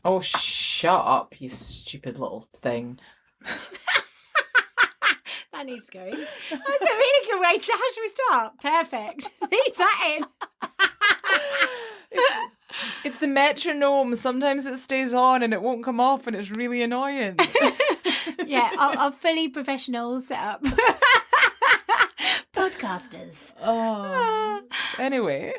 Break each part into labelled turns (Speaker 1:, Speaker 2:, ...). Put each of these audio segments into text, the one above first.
Speaker 1: Oh, shut up, you stupid little thing.
Speaker 2: That needs going. That's a really good way to... How should we start? Perfect. Leave that in.
Speaker 1: It's the metronome. Sometimes it stays on and it won't come off and it's really annoying.
Speaker 2: Yeah, our fully professional setup. Podcasters.
Speaker 1: Oh. Anyway,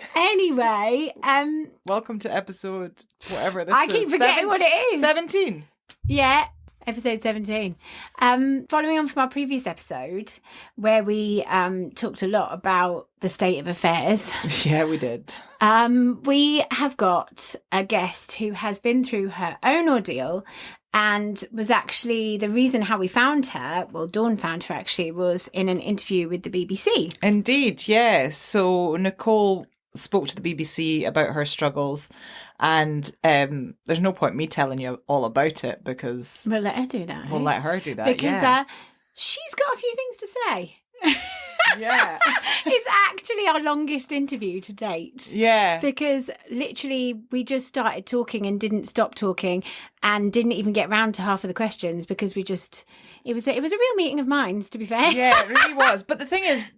Speaker 1: welcome to episode whatever this is.
Speaker 2: I keep forgetting what it is.
Speaker 1: 17.
Speaker 2: Yeah, episode 17. Following on from our previous episode where we talked a lot about the state of affairs.
Speaker 1: Yeah, we did.
Speaker 2: We have got a guest who has been through her own ordeal and was actually the reason how we found her, well, Dawn found her actually, was in an interview with the BBC.
Speaker 1: Indeed, yeah. So Nicole spoke to the BBC about her struggles, and there's no point me telling you all about it because...
Speaker 2: We'll let her do that.
Speaker 1: We'll let her do that,
Speaker 2: because she's got a few things to say.
Speaker 1: Yeah.
Speaker 2: It's actually our longest interview to date.
Speaker 1: Yeah.
Speaker 2: Because literally we just started talking and didn't stop talking and didn't even get round to half of the questions because we just... It was a real meeting of minds, to be fair.
Speaker 1: Yeah, it really was. But the thing is,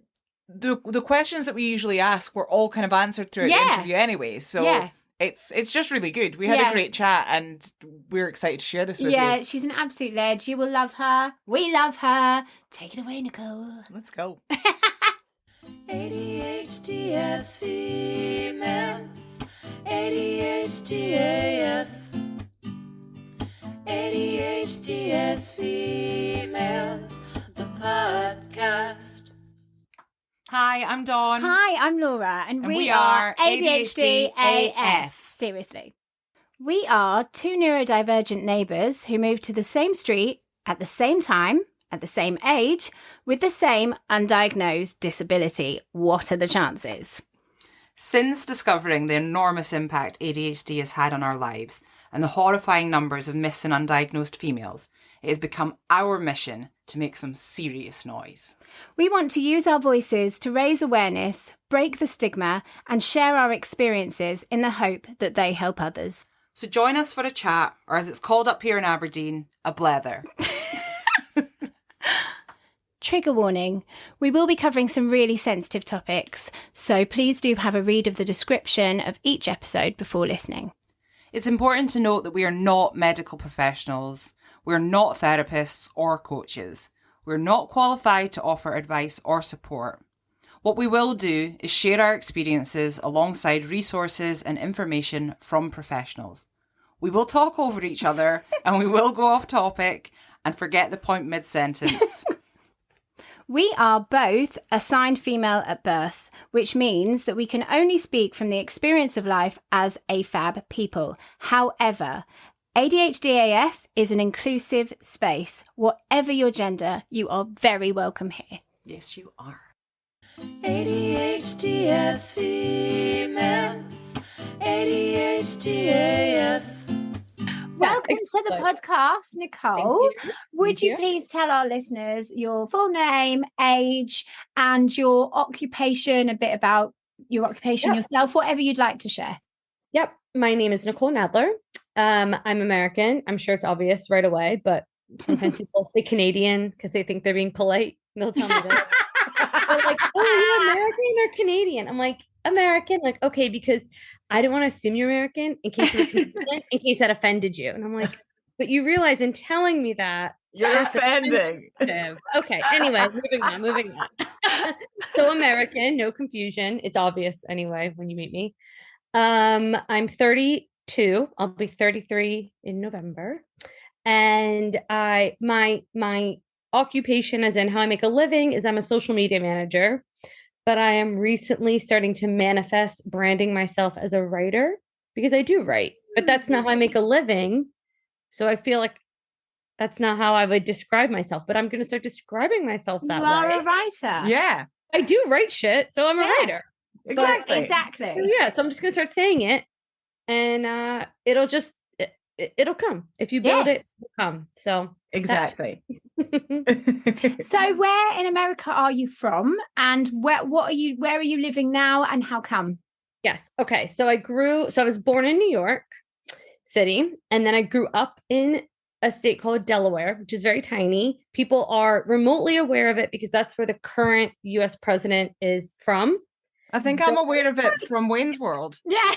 Speaker 1: the questions that we usually ask were all kind of answered throughout the interview anyway. So it's just really good. We had a great chat and we're excited to share this with you.
Speaker 2: Yeah, she's an absolute ledge. You will love her. We love her. Take it away, Nicole.
Speaker 1: Let's go.
Speaker 3: ADHD as females, ADHD AF, ADHD as females, the podcast.
Speaker 1: Hi, I'm Dawn.
Speaker 2: Hi, I'm Laura, and we are ADHD AF. Seriously. We are two neurodivergent neighbours who moved to the same street at the same time, at the same age, with the same undiagnosed disability. What are the chances?
Speaker 4: Since discovering the enormous impact ADHD has had on our lives and the horrifying numbers of missing undiagnosed females, it has become our mission to make some serious noise.
Speaker 2: We want to use our voices to raise awareness, break the stigma, and share our experiences in the hope that they help others.
Speaker 4: So join us for a chat, or as it's called up here in Aberdeen, a blether.
Speaker 2: Trigger warning, we will be covering some really sensitive topics, so please do have a read of the description of each episode before listening.
Speaker 4: It's important to note that we are not medical professionals, we're not therapists or coaches, we're not qualified to offer advice or support. What we will do is share our experiences alongside resources and information from professionals. We will talk over each other and we will go off topic and forget the point mid-sentence.
Speaker 2: We are both assigned female at birth, which means that we can only speak from the experience of life as AFAB people. However, ADHD AF is an inclusive space. Whatever your gender, you are very welcome here.
Speaker 4: Yes, you are.
Speaker 3: ADHD as females, ADHD AF.
Speaker 2: Welcome to the podcast, Nicole. Would you please tell our listeners your full name, age, and your occupation, a bit about your occupation yourself, whatever you'd like to share?
Speaker 5: Yep. My name is Nicole Nadler. I'm American. I'm sure it's obvious right away, but sometimes people say Canadian because they think they're being polite. They'll tell me that. They're like, oh, you're American or Canadian? I'm like, American. Like, okay, because I don't want to assume you're American in case you're Canadian, in case that offended you. And I'm like, but you realize in telling me that
Speaker 1: you're offending.
Speaker 5: Okay. Anyway, moving on. So American, no confusion. It's obvious anyway when you meet me. I'm 32. I'll be 33 in November. And my occupation, as in how I make a living, is I'm a social media manager. But I am recently starting to manifest branding myself as a writer because I do write, but that's not how I make a living. So I feel like that's not how I would describe myself, but I'm going to start describing myself that way.
Speaker 2: You are a writer.
Speaker 1: Yeah.
Speaker 5: I do write shit, so I'm a writer.
Speaker 1: Exactly.
Speaker 2: Exactly.
Speaker 5: So yeah, so I'm just going to start saying it and it'll just, it'll come. If you build it, it'll come. So
Speaker 1: exactly.
Speaker 2: So where in America are you from, and where are you living now, and how come?
Speaker 5: Yes. Okay. So I was born in New York, city. And then I grew up in a state called Delaware, which is very tiny. People are remotely aware of it because that's where the current US president is from.
Speaker 1: I think I'm aware of it from Wayne's World.
Speaker 2: Yeah.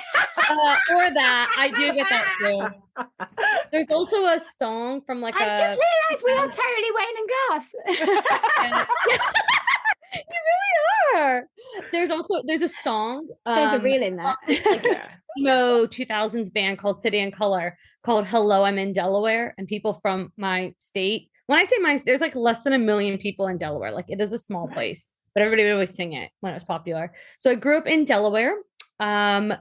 Speaker 5: Or that. I do get that too. There's also a song from like
Speaker 2: I just realised we are totally Wayne and Garth.
Speaker 5: You really are. There's a song.
Speaker 2: There's a reel in that.
Speaker 5: Like emo 2000s band called City and Color called Hello, I'm in Delaware. And people from my state, when I say there's like less than 1 million people in Delaware. Like it is a small place, but everybody would always sing it when it was popular. So I grew up in Delaware. I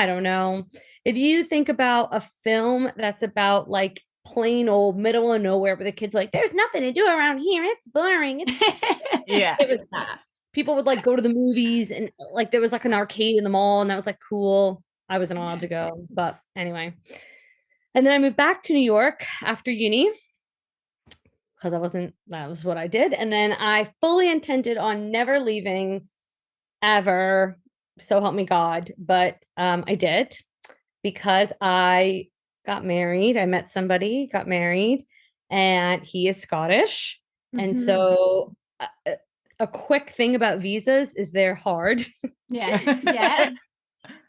Speaker 5: don't know. If you think about a film that's about like plain old middle of nowhere where the kids are like, there's nothing to do around here. It's boring.
Speaker 1: Yeah.
Speaker 5: It was that. People would like go to the movies and like there was like an arcade in the mall and that was like cool. I wasn't allowed to go, but anyway. And then I moved back to New York after uni because that was what I did. And then I fully intended on never leaving ever. So help me God. But I did because I got married. I met somebody, got married, and he is Scottish. And so a quick thing about visas is they're hard.
Speaker 2: Yes. Yeah.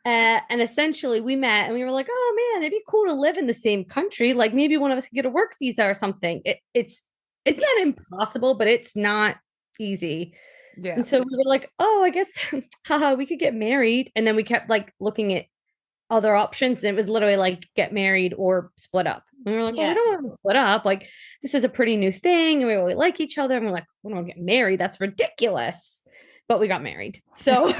Speaker 5: And essentially we met and we were like, oh man, it'd be cool to live in the same country. Like maybe one of us could get a work visa or something. It's not impossible, but it's not easy. Yeah. And so we were like, oh, I guess we could get married. And then we kept like looking at other options. And it was literally like get married or split up. And we were like, well, we don't want to split up. Like this is a pretty new thing. And we really like each other. And we're like, we don't want to get married. That's ridiculous. But we got married. So do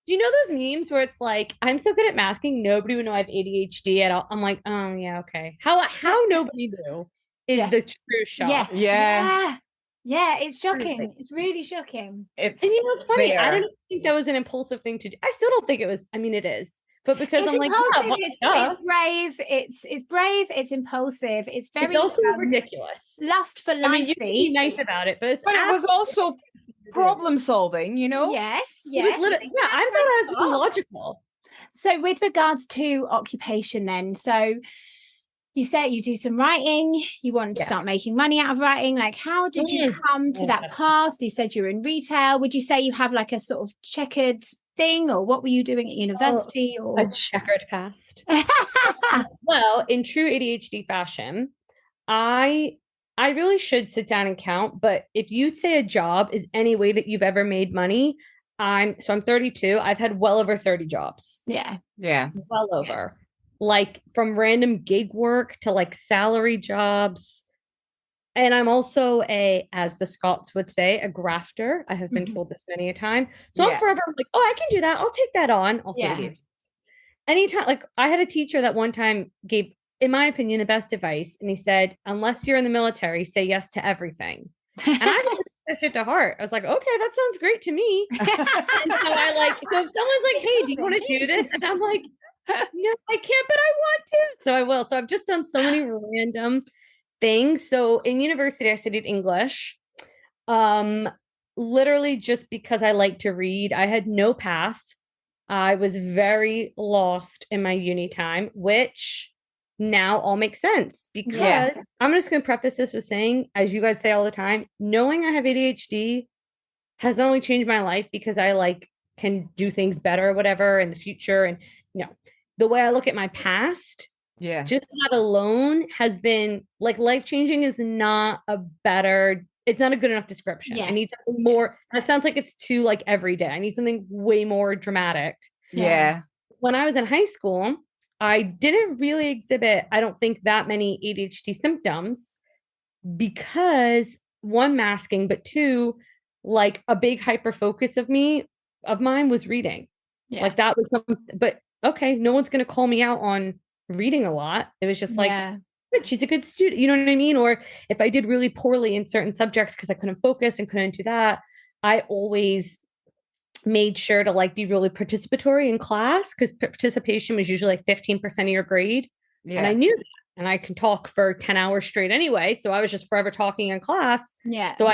Speaker 5: you know those memes where it's like, I'm so good at masking, nobody would know I have ADHD at all. I'm like, oh yeah, okay. How nobody knew is the true shock.
Speaker 2: Yeah, it's shocking. It's really shocking.
Speaker 5: And you know, it's funny. I don't think that was an impulsive thing to do. I still don't think it was. I mean, it is. But because
Speaker 2: it's
Speaker 5: I'm like,
Speaker 2: it's brave. It's brave. It's impulsive. It's very
Speaker 5: also ridiculous.
Speaker 2: Lust for life.
Speaker 5: I mean, you can be nice about it, but
Speaker 1: it was also problem solving, you know?
Speaker 2: Yes.
Speaker 5: I thought I was being logical.
Speaker 2: So with regards to occupation then, so you said you do some writing, you want to start making money out of writing. Like, how did you come to that path? You said you were in retail. Would you say you have like a sort of checkered thing, or what were you doing at university? Or
Speaker 5: a checkered past? Well, in true ADHD fashion, I really should sit down and count. But if you'd say a job is any way that you've ever made money, I'm 32. I've had well over 30 jobs.
Speaker 2: Yeah.
Speaker 5: Well over. Like from random gig work to like salary jobs. And I'm also as the Scots would say, a grafter. I have been told this many a time. So I'm forever like, oh, I can do that. I'll take that on. Also, anytime, like I had a teacher that one time gave, in my opinion, the best advice. And he said, unless you're in the military, say yes to everything. And I took that shit to heart. I was like, okay, that sounds great to me. And so so if someone's like, hey, do you want to do this? And I'm like, no, I can't, but I want to. So I will. So I've just done so many random things. So in university, I studied English. Literally just because I like to read. I had no path. I was very lost in my uni time, which now all makes sense because I'm just going to preface this with saying, as you guys say all the time, knowing I have ADHD has not only changed my life because I like can do things better or whatever in the future. And the way I look at my past, just that alone has been like life-changing is not it's not a good enough description. I need something more. That sounds like it's too like every day. I need something way more dramatic.
Speaker 1: Yeah.
Speaker 5: When I was in high school, I didn't really exhibit, I don't think, that many ADHD symptoms because one, masking, but two, like a big hyper focus of mine was reading. Like that was something, but okay, no one's going to call me out on reading a lot. It was just like, she's a good student. You know what I mean? Or if I did really poorly in certain subjects because I couldn't focus and couldn't do that, I always made sure to like be really participatory in class because participation was usually like 15% of your grade. And I knew that. And I can talk for 10 hours straight anyway. So I was just forever talking in class. So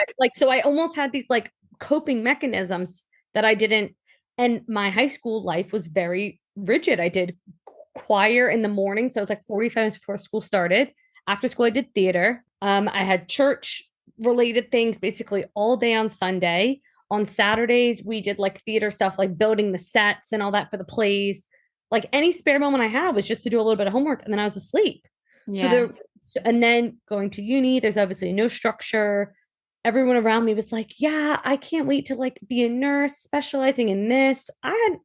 Speaker 5: I almost had these like coping mechanisms that I didn't. And my high school life was very rigid. I did choir in the morning. So it was like 45 minutes before school started. After school, I did theater. I had church related things basically all day on Sunday. On Saturdays, we did like theater stuff, like building the sets and all that for the plays. Like any spare moment I had was just to do a little bit of homework, and then I was asleep.
Speaker 2: Yeah.
Speaker 5: And then going to uni, there's obviously no structure. Everyone around me was like, yeah, I can't wait to like be a nurse specializing in this. I had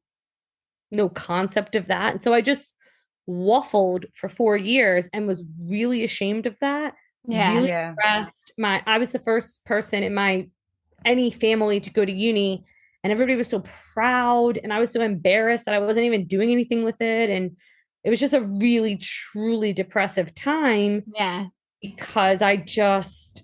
Speaker 5: no concept of that. And so I just waffled for 4 years and was really ashamed of that.
Speaker 2: Yeah.
Speaker 5: Really depressed. I was the first person in any family to go to uni, and everybody was so proud, and I was so embarrassed that I wasn't even doing anything with it. And it was just a really, truly depressive time.
Speaker 2: Yeah.
Speaker 5: Because I just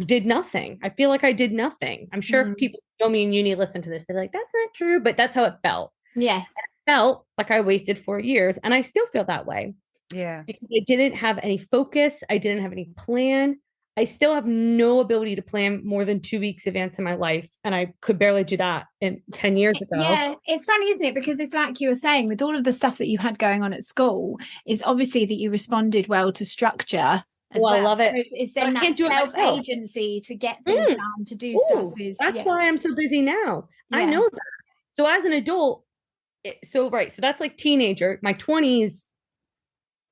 Speaker 5: did nothing. I feel like I did nothing. I'm sure if people know me in uni listen to this, they're like, that's not true. But that's how it felt.
Speaker 2: Yes.
Speaker 5: It felt like I wasted 4 years. And I still feel that way.
Speaker 1: Yeah.
Speaker 5: Because I didn't have any focus. I didn't have any plan. I still have no ability to plan more than 2 weeks advance in my life. And I could barely do that 10 years ago.
Speaker 2: Yeah, it's funny, isn't it? Because it's like you were saying, with all of the stuff that you had going on at school, it's obviously that you responded well to structure.
Speaker 5: I love it.
Speaker 2: So it's then that self-agency to get things done, to do stuff.
Speaker 5: That's why I'm so busy now. Yeah. I know that. So as an adult, so that's like teenager. My 20s,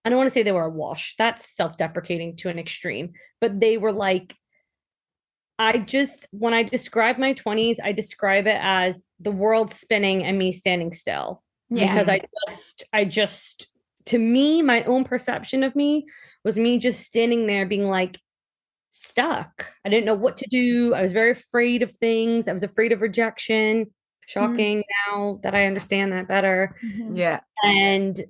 Speaker 5: I don't want to say they were a wash. That's self-deprecating to an extreme. But they were like, when I describe my 20s, I describe it as the world spinning and me standing still. Yeah. Because I just, to me, my own perception of me was me just standing there being like stuck. I didn't know what to do. I was very afraid of things. I was afraid of rejection. Shocking now that I understand that better.
Speaker 2: Mm-hmm.
Speaker 1: Yeah.
Speaker 5: And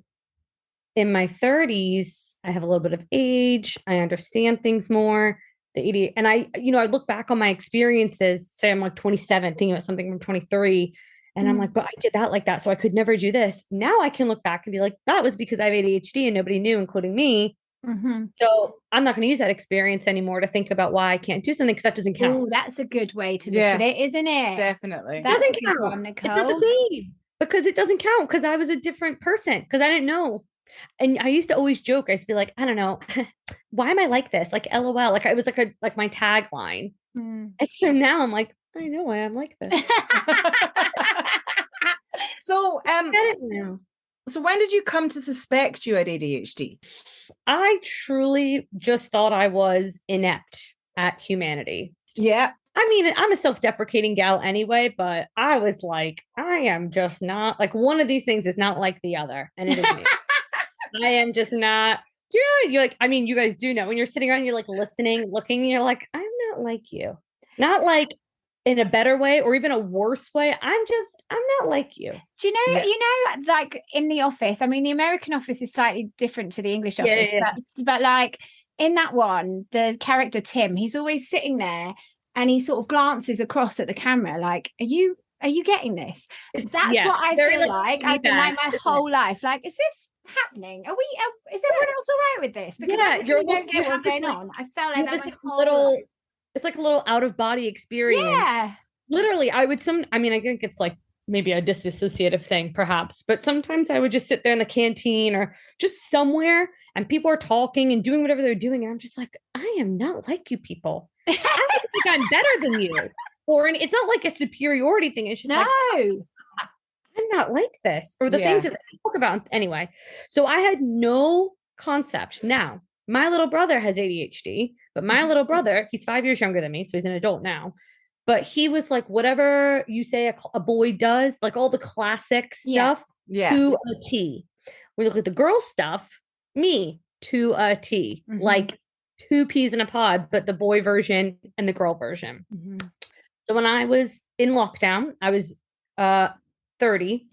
Speaker 5: in my 30s, I have a little bit of age. I understand things more. And I look back on my experiences. Say I'm like 27, thinking about something from 23. And I'm like, but I did that like that. So I could never do this. Now I can look back and be like, that was because I have ADHD and nobody knew, including me.
Speaker 2: Mm-hmm.
Speaker 5: So I'm not going to use that experience anymore to think about why I can't do something, because that doesn't count.
Speaker 2: Oh, that's a good way to look at it, isn't it?
Speaker 1: Definitely.
Speaker 2: That's
Speaker 5: doesn't
Speaker 2: a good
Speaker 5: count.
Speaker 2: one, Nicole.
Speaker 5: It's not the same, because it doesn't count, because I was a different person, because I didn't know. And I used to always joke. I used to be like, I don't know, why am I like this? Like, LOL. Like, I was like my tagline. And so now I'm like, I know why I'm like this.
Speaker 1: So, so when did you come to suspect you had ADHD?
Speaker 5: I truly just thought I was inept at humanity.
Speaker 1: Yeah.
Speaker 5: I mean, I'm a self-deprecating gal anyway, but I was like, I am just not, like, one of these things is not like the other. And it is me. I am just not. Yeah, you're like, I mean, you guys do know when you're sitting around, you're like listening, looking, and you're like, I'm not like you. Not like in a better way or even a worse way. I'm not like you.
Speaker 2: Do you know, like in the office, I mean, the American office is slightly different to the English office, but like in that one, the character Tim, he's always sitting there and he sort of glances across at the camera like, are you getting this? That's what I feel like I've been like my whole life. Like, is this happening? Is everyone else all right with this? Because you don't get what's going on. I felt like that my whole life.
Speaker 5: It's like a little out of body experience.
Speaker 2: Yeah.
Speaker 5: Literally, I think it's like maybe a disassociative thing, perhaps, but sometimes I would just sit there in the canteen or just somewhere and people are talking and doing whatever they're doing. And I'm just like, I am not like you people. I don't think I'm better than you. It's not like a superiority thing. It's just like, I'm not like this. Or the things that they talk about. Anyway, so I had no concept. Now, my little brother has ADHD, but my little brother, he's 5 years younger than me, so he's an adult now. But he was like, whatever you say a boy does, like all the classic stuff, to a T. We look at the girl stuff, me, to a T. Like 2 peas in a pod, but the boy version and the girl version. So when I was in lockdown, I was 30.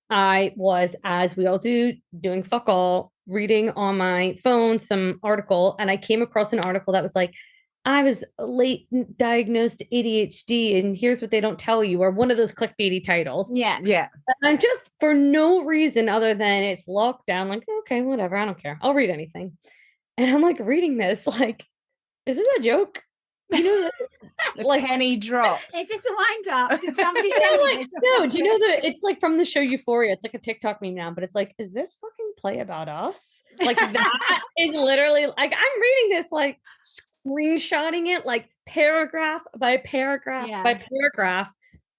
Speaker 5: I was, as we all do, doing fuck all, reading on my phone some article, and I came across an article that was like, I was late diagnosed ADHD, and here's what they don't tell you, or one of those clickbaity titles.
Speaker 2: Yeah.
Speaker 5: And I'm just, for no reason other than it's lockdown, like, okay, whatever, I don't care. I'll read anything. And I'm like reading this, like, is this a joke? You know,
Speaker 1: like penny drops.
Speaker 2: Is this a wind up? Did somebody send me this?
Speaker 5: No, do you know that it's like from the show Euphoria? It's like a TikTok meme now, but it's like, is this fucking play about us? Like that is literally like I'm reading this, like screenshotting it, like paragraph by paragraph by paragraph.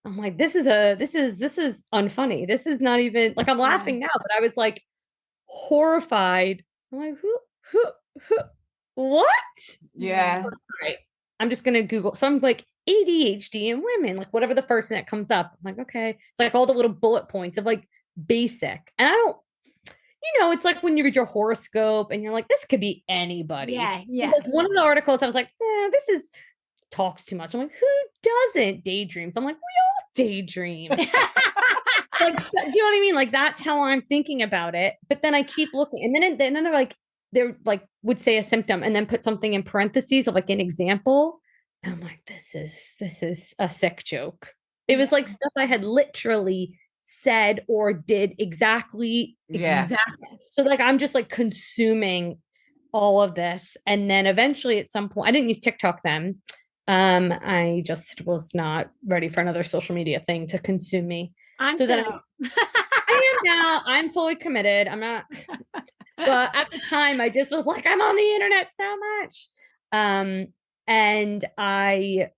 Speaker 5: I'm like, this is unfunny. This is not even like I'm laughing now, but I was like horrified. I'm like, who, what?
Speaker 1: Yeah.
Speaker 5: All right. I'm just gonna Google. So I'm like ADHD in women, like whatever the first thing that comes up. I'm like, okay. It's like all the little bullet points of like basic. And I don't, it's like when you read your horoscope and you're like, this could be anybody.
Speaker 2: Yeah.
Speaker 5: Like one of the articles, I was like, this talks too much. I'm like, who doesn't daydreams? I'm like, we all daydream. Like, do you know what I mean? Like that's how I'm thinking about it. But then I keep looking, and then they're like would say a symptom and then put something in parentheses of like an example. And I'm like, this is a sick joke. It was like stuff I had literally said or did exactly. So like I'm just like consuming all of this, and then eventually at some point, I didn't use TikTok then. I just was not ready for another social media thing to consume me. I am now. I'm fully committed. I'm not. But at the time, I just was like, I'm on the internet so much. And I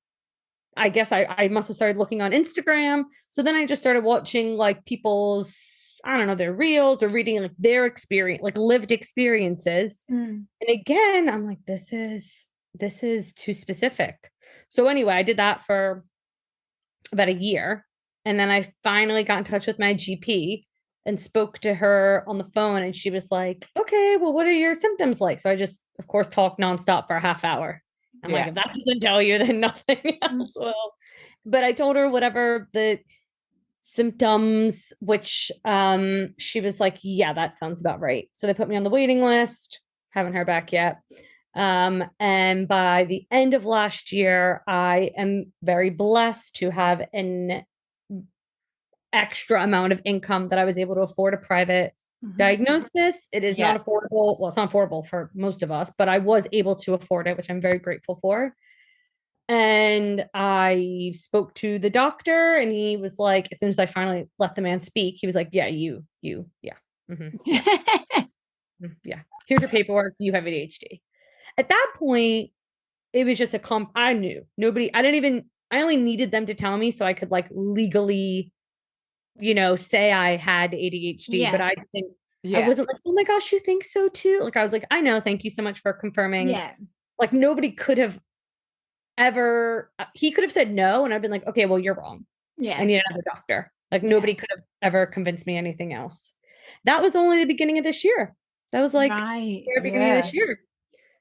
Speaker 5: guess I must have started looking on Instagram. So then I just started watching like people's, I don't know, their reels or reading like their experience, like lived experiences. And again, I'm like, this is too specific. So anyway, I did that for about a year. And then I finally got in touch with my GP and spoke to her on the phone. And she was like, okay, well, what are your symptoms like? So I just, of course, talked nonstop for a half hour. I'm like, if that doesn't tell you, then nothing else will. But I told her whatever the symptoms, which she was like, yeah, that sounds about right. So they put me on the waiting list. Haven't heard back yet. And by the end of last year, I am very blessed to have an extra amount of income that I was able to afford a private diagnosis. It is not affordable. Well, it's not affordable for most of us, but I was able to afford it, which I'm very grateful for. And I spoke to the doctor, and he was like, as soon as I finally let the man speak, he was like, yeah, you, yeah. Yeah. Here's your paperwork. You have ADHD. At that point, it was just I knew I only needed them to tell me so I could like legally, say I had ADHD, but I didn't, I wasn't like, oh my gosh, you think so too? Like, I was like, I know, thank you so much for confirming. Yeah. Like nobody could have ever, he could have said no. And I've been like, okay, well, you're wrong. Yeah. I need another doctor. Like nobody could have ever convinced me anything else. That was only the beginning of this year. That was like the beginning of this year.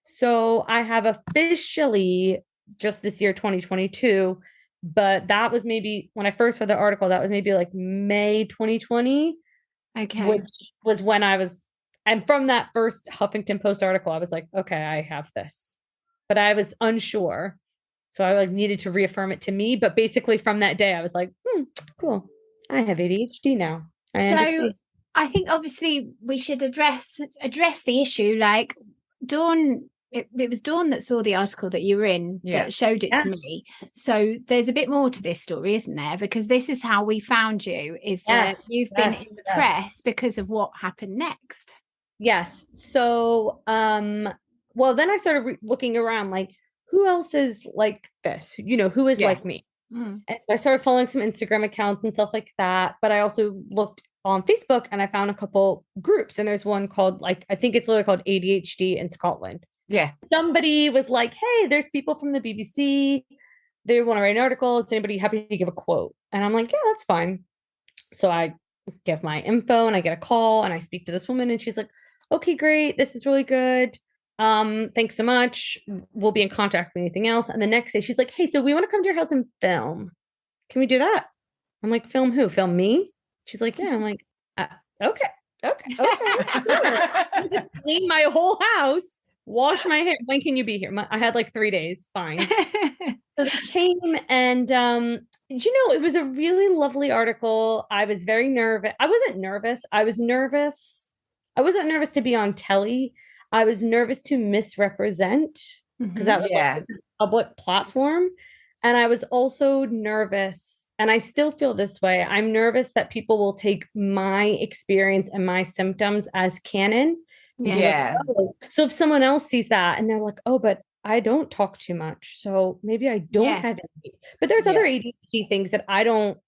Speaker 5: So I have officially just this year, 2022, but that was maybe when I first read the article, that was maybe like May 2020. Okay. Which was when and from that first Huffington Post article, I was like, okay, I have this, but I was unsure. So I like needed to reaffirm it to me. But basically from that day, I was like, cool. I have ADHD now.
Speaker 2: I think obviously we should address the issue. Like Dawn, it was Dawn that saw the article that you were in that showed it to me. So there's a bit more to this story, isn't there? Because this is how we found you, is that you've been in the press because of what happened next.
Speaker 5: Yes. So, well, then I started looking around, like, who else is like this? Who is like me? And I started following some Instagram accounts and stuff like that. But I also looked on Facebook and I found a couple groups. And there's one called, like, I think it's literally called ADHD in Scotland. Yeah. Somebody was like, hey, there's people from the BBC. They want to write an article. Is anybody happy to give a quote? And I'm like, yeah, that's fine. So I give my info and I get a call and I speak to this woman and she's like, okay, great. This is really good. Thanks so much. We'll be in contact with anything else. And the next day she's like, hey, so we want to come to your house and film. Can we do that? I'm like, film who? Film me? She's like, yeah. I'm like, okay. Just clean my whole house, wash my hair. When can you be here? I had like 3 days. Fine. So they came and, it was a really lovely article. I was very nervous. I wasn't nervous. I was nervous. I wasn't nervous to be on telly. I was nervous to misrepresent because that was like a public platform. And I was also nervous, and I still feel this way. I'm nervous that people will take my experience and my symptoms as canon.
Speaker 1: Yeah.
Speaker 5: Like, oh. So if someone else sees that and they're like, oh, but I don't talk too much, so maybe I don't have ADHD. But there's other ADHD things that I don't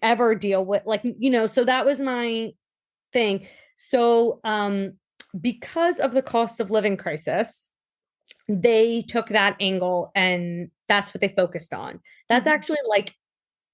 Speaker 5: ever deal with, like, so that was my thing. So because of the cost of living crisis, they took that angle and that's what they focused on. That's actually like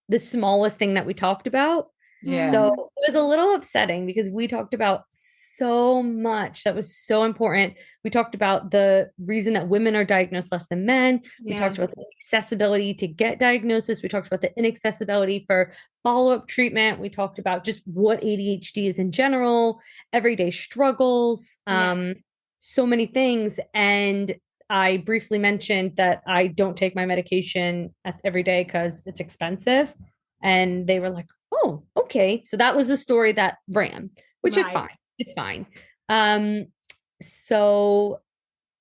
Speaker 5: the smallest thing that we talked about.
Speaker 1: Yeah.
Speaker 5: So it was a little upsetting because we talked about so much that was so important. We talked about the reason that women are diagnosed less than men. We talked about the accessibility to get diagnosis. We talked about the inaccessibility for follow-up treatment. We talked about just what ADHD is in general, everyday struggles, so many things. And I briefly mentioned that I don't take my medication every day because it's expensive. And they were like, oh, okay. So that was the story that ran, which is fine. It's fine. So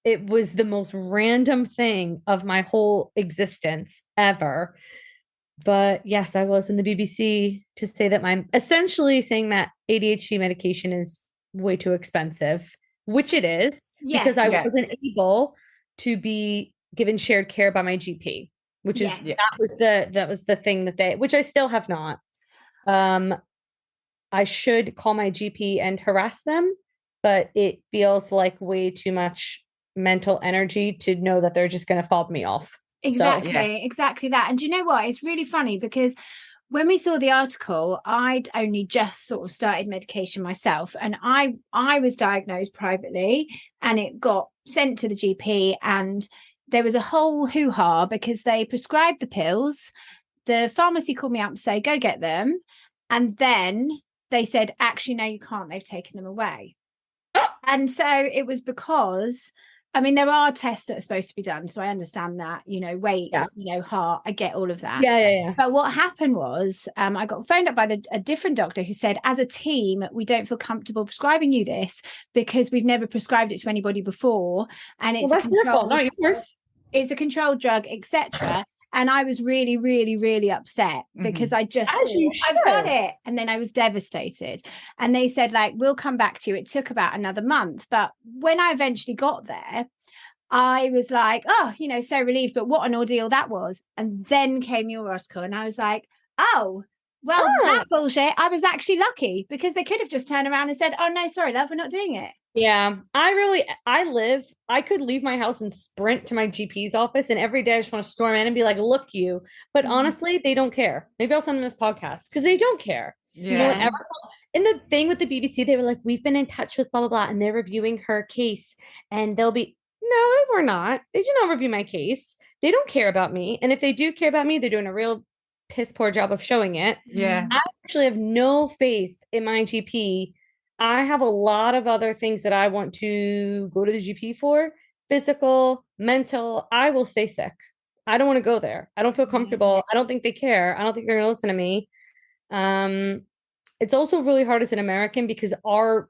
Speaker 5: it was the most random thing of my whole existence ever. But yes, I was in the BBC to say that essentially saying that ADHD medication is way too expensive, which it is, because I wasn't able to be given shared care by my GP, which is that was the thing that which I still have not. I should call my GP and harass them, but it feels like way too much mental energy to know that they're just going to fob me off.
Speaker 2: Exactly that. And do you know what? It's really funny because when we saw the article, I'd only just sort of started medication myself, and I was diagnosed privately, and it got sent to the GP, and there was a whole hoo-ha because they prescribed the pills. The pharmacy called me up to say, go get them. And then they said, actually, no, you can't. They've taken them away. And so it was because, I mean, there are tests that are supposed to be done. So I understand that, weight, heart, I get all of that.
Speaker 5: Yeah.
Speaker 2: But what happened was I got phoned up by a different doctor who said, as a team, we don't feel comfortable prescribing you this because we've never prescribed it to anybody before. And it's
Speaker 5: that's their fault, not yours.
Speaker 2: It's a controlled drug, etc. And I was really, really, really upset because I just thought, I've got it. And then I was devastated. And they said, like, we'll come back to you. It took about another month. But when I eventually got there, I was like, oh, so relieved. But what an ordeal that was. And then came your article. And I was like, oh, well, that bullshit. I was actually lucky because they could have just turned around and said, oh, no, sorry, love, we're not doing it.
Speaker 5: Yeah, I could leave my house and sprint to my GP's office, and every day I just want to storm in and be like, look, you. But honestly, they don't care. Maybe I'll send them this podcast because they don't care.
Speaker 2: Yeah.
Speaker 5: And the thing with the BBC, they were like, we've been in touch with blah, blah, blah, and they're reviewing her case. And they'll be, no, they were not. They do not review my case. They don't care about me. And if they do care about me, they're doing a real piss poor job of showing it.
Speaker 1: Yeah.
Speaker 5: I actually have no faith in my GP. I have a lot of other things that I want to go to the GP for, physical, mental. I will stay sick. I don't want to go there. I don't feel comfortable. I don't think they care. I don't think they're going to listen to me. It's also really hard as an American because our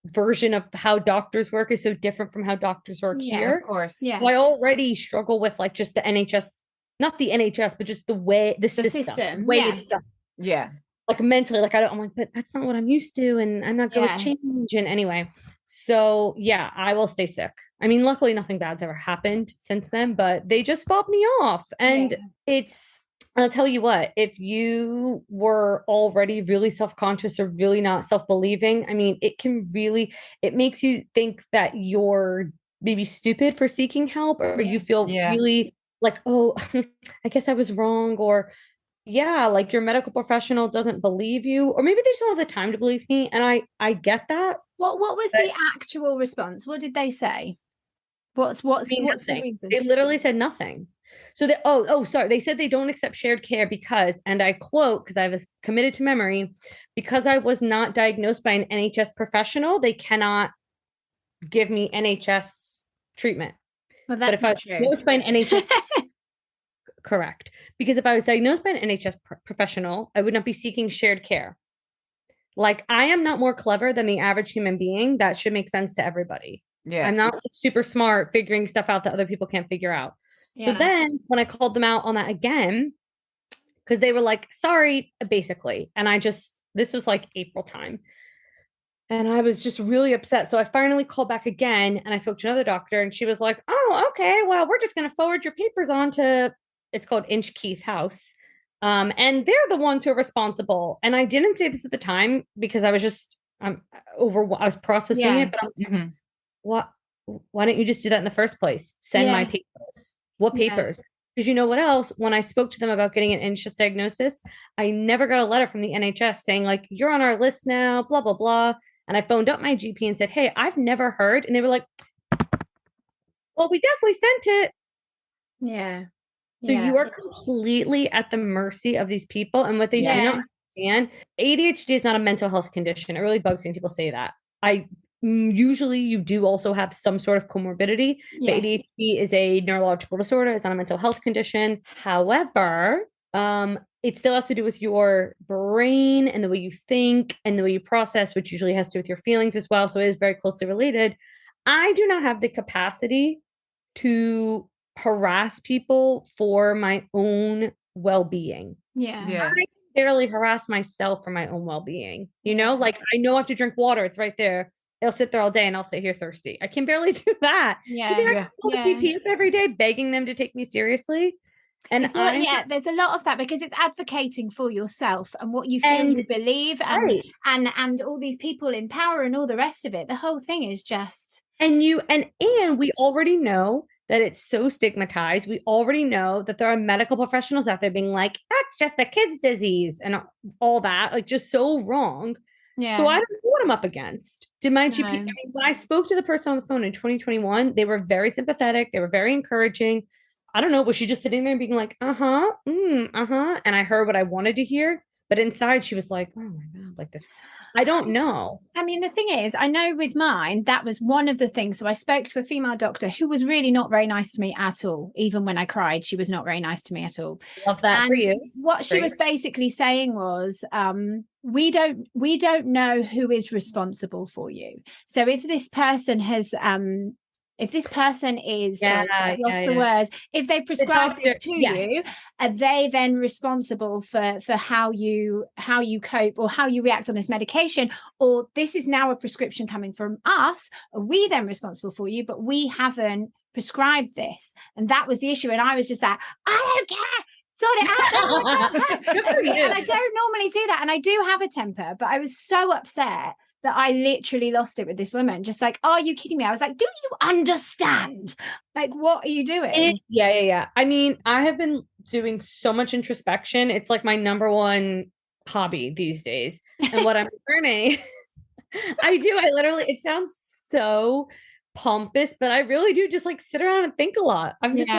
Speaker 5: version of how doctors work is so different from how doctors work here.
Speaker 1: Of course.
Speaker 2: Yeah.
Speaker 5: So I already struggle with like just the NHS, not the NHS, but just the way, the system. Way it's done.
Speaker 1: Yeah.
Speaker 5: Like mentally, like I'm like, but that's not what I'm used to, and I'm not going to change. And anyway, so yeah, I will stay sick. I mean, luckily nothing bad's ever happened since then, but they just fobbed me off. And I'll tell you what, if you were already really self-conscious or really not self-believing, I mean, it makes you think that you're maybe stupid for seeking help, or you feel really like, oh, I guess I was wrong, or like your medical professional doesn't believe you, or maybe they just don't have the time to believe me. And I get that.
Speaker 2: What was the actual response? What did they say? What's the reason?
Speaker 5: They literally said nothing. So sorry. They said they don't accept shared care because, and I quote, because I was committed to memory, because I was not diagnosed by an NHS professional, they cannot give me NHS treatment.
Speaker 2: Well, that's
Speaker 5: but if I was diagnosed by an NHS correct. Because if I was diagnosed by an NHS professional, I would not be seeking shared care. Like, I am not more clever than the average human being. That should make sense to everybody.
Speaker 1: Yeah.
Speaker 5: I'm not like, super smart figuring stuff out that other people can't figure out.
Speaker 2: Yeah.
Speaker 5: So then when I called them out on that again, because they were like, sorry, basically. And this was like April time. And I was just really upset. So I finally called back again and I spoke to another doctor and she was like, oh, okay, well, we're just going to forward your papers on to, it's called Inchkeith House. And they're the ones who are responsible. And I didn't say this at the time because I was just, I was processing it, but I'm like, why don't you just do that in the first place? Send my papers. What papers? Because you know what else? When I spoke to them about getting an NHS diagnosis, I never got a letter from the NHS saying like, you're on our list now, blah, blah, blah. And I phoned up my GP and said, hey, I've never heard. And they were like, well, we definitely sent it.
Speaker 2: Yeah.
Speaker 5: So you are completely at the mercy of these people. And what they do not understand, ADHD is not a mental health condition. It really bugs me when people say that. Usually you do also have some sort of comorbidity, but ADHD is a neurological disorder. It's not a mental health condition. However, it still has to do with your brain and the way you think and the way you process, which usually has to do with your feelings as well. So it is very closely related. I do not have the capacity to harass people for my own well-being.
Speaker 2: Yeah.
Speaker 5: I barely harass myself for my own well-being. You know, like I know I have to drink water. It's right there. It'll sit there all day and I'll sit here thirsty. I can barely do that. I call the GP every day begging them to take me seriously. And
Speaker 2: there's a lot of that because it's advocating for yourself and what you feel you believe and all these people in power and all the rest of it. The whole thing is just
Speaker 5: and we already know that it's so stigmatized. We already know that there are medical professionals out there being like, that's just a kid's disease and all that, like just so wrong. Yeah. So I don't know what I'm up against. Did my GP, I mean, when I spoke to the person on the phone in 2021, they were very sympathetic. They were very encouraging. I don't know. Was she just sitting there being like, and I heard what I wanted to hear. But inside she was like, oh my God, like this. I don't know.
Speaker 2: I mean, the thing is, I know with mine, that was one of the things. So I spoke to a female doctor who was really not very nice to me at all. Even when I cried, she was not very nice to me at all.
Speaker 5: Love that for you.
Speaker 2: What she was basically saying was, we don't know who is responsible for you. So if this person has if this person is the word, if they prescribe this to you, are they then responsible for how you cope or how you react on this medication? Or this is now a prescription coming from us, are we then responsible for you, but we haven't prescribed this? And that was the issue. And I was just like, I don't care. Sort it out. And I don't normally do that. And I do have a temper, but I was so upset that I literally lost it with this woman. Just like, are you kidding me? I was like, do you understand? Like, what are you doing?
Speaker 5: Yeah. I mean, I have been doing so much introspection. It's like my number one hobby these days. And what I'm learning, I literally, it sounds so pompous, but I really do just like sit around and think a lot. I'm just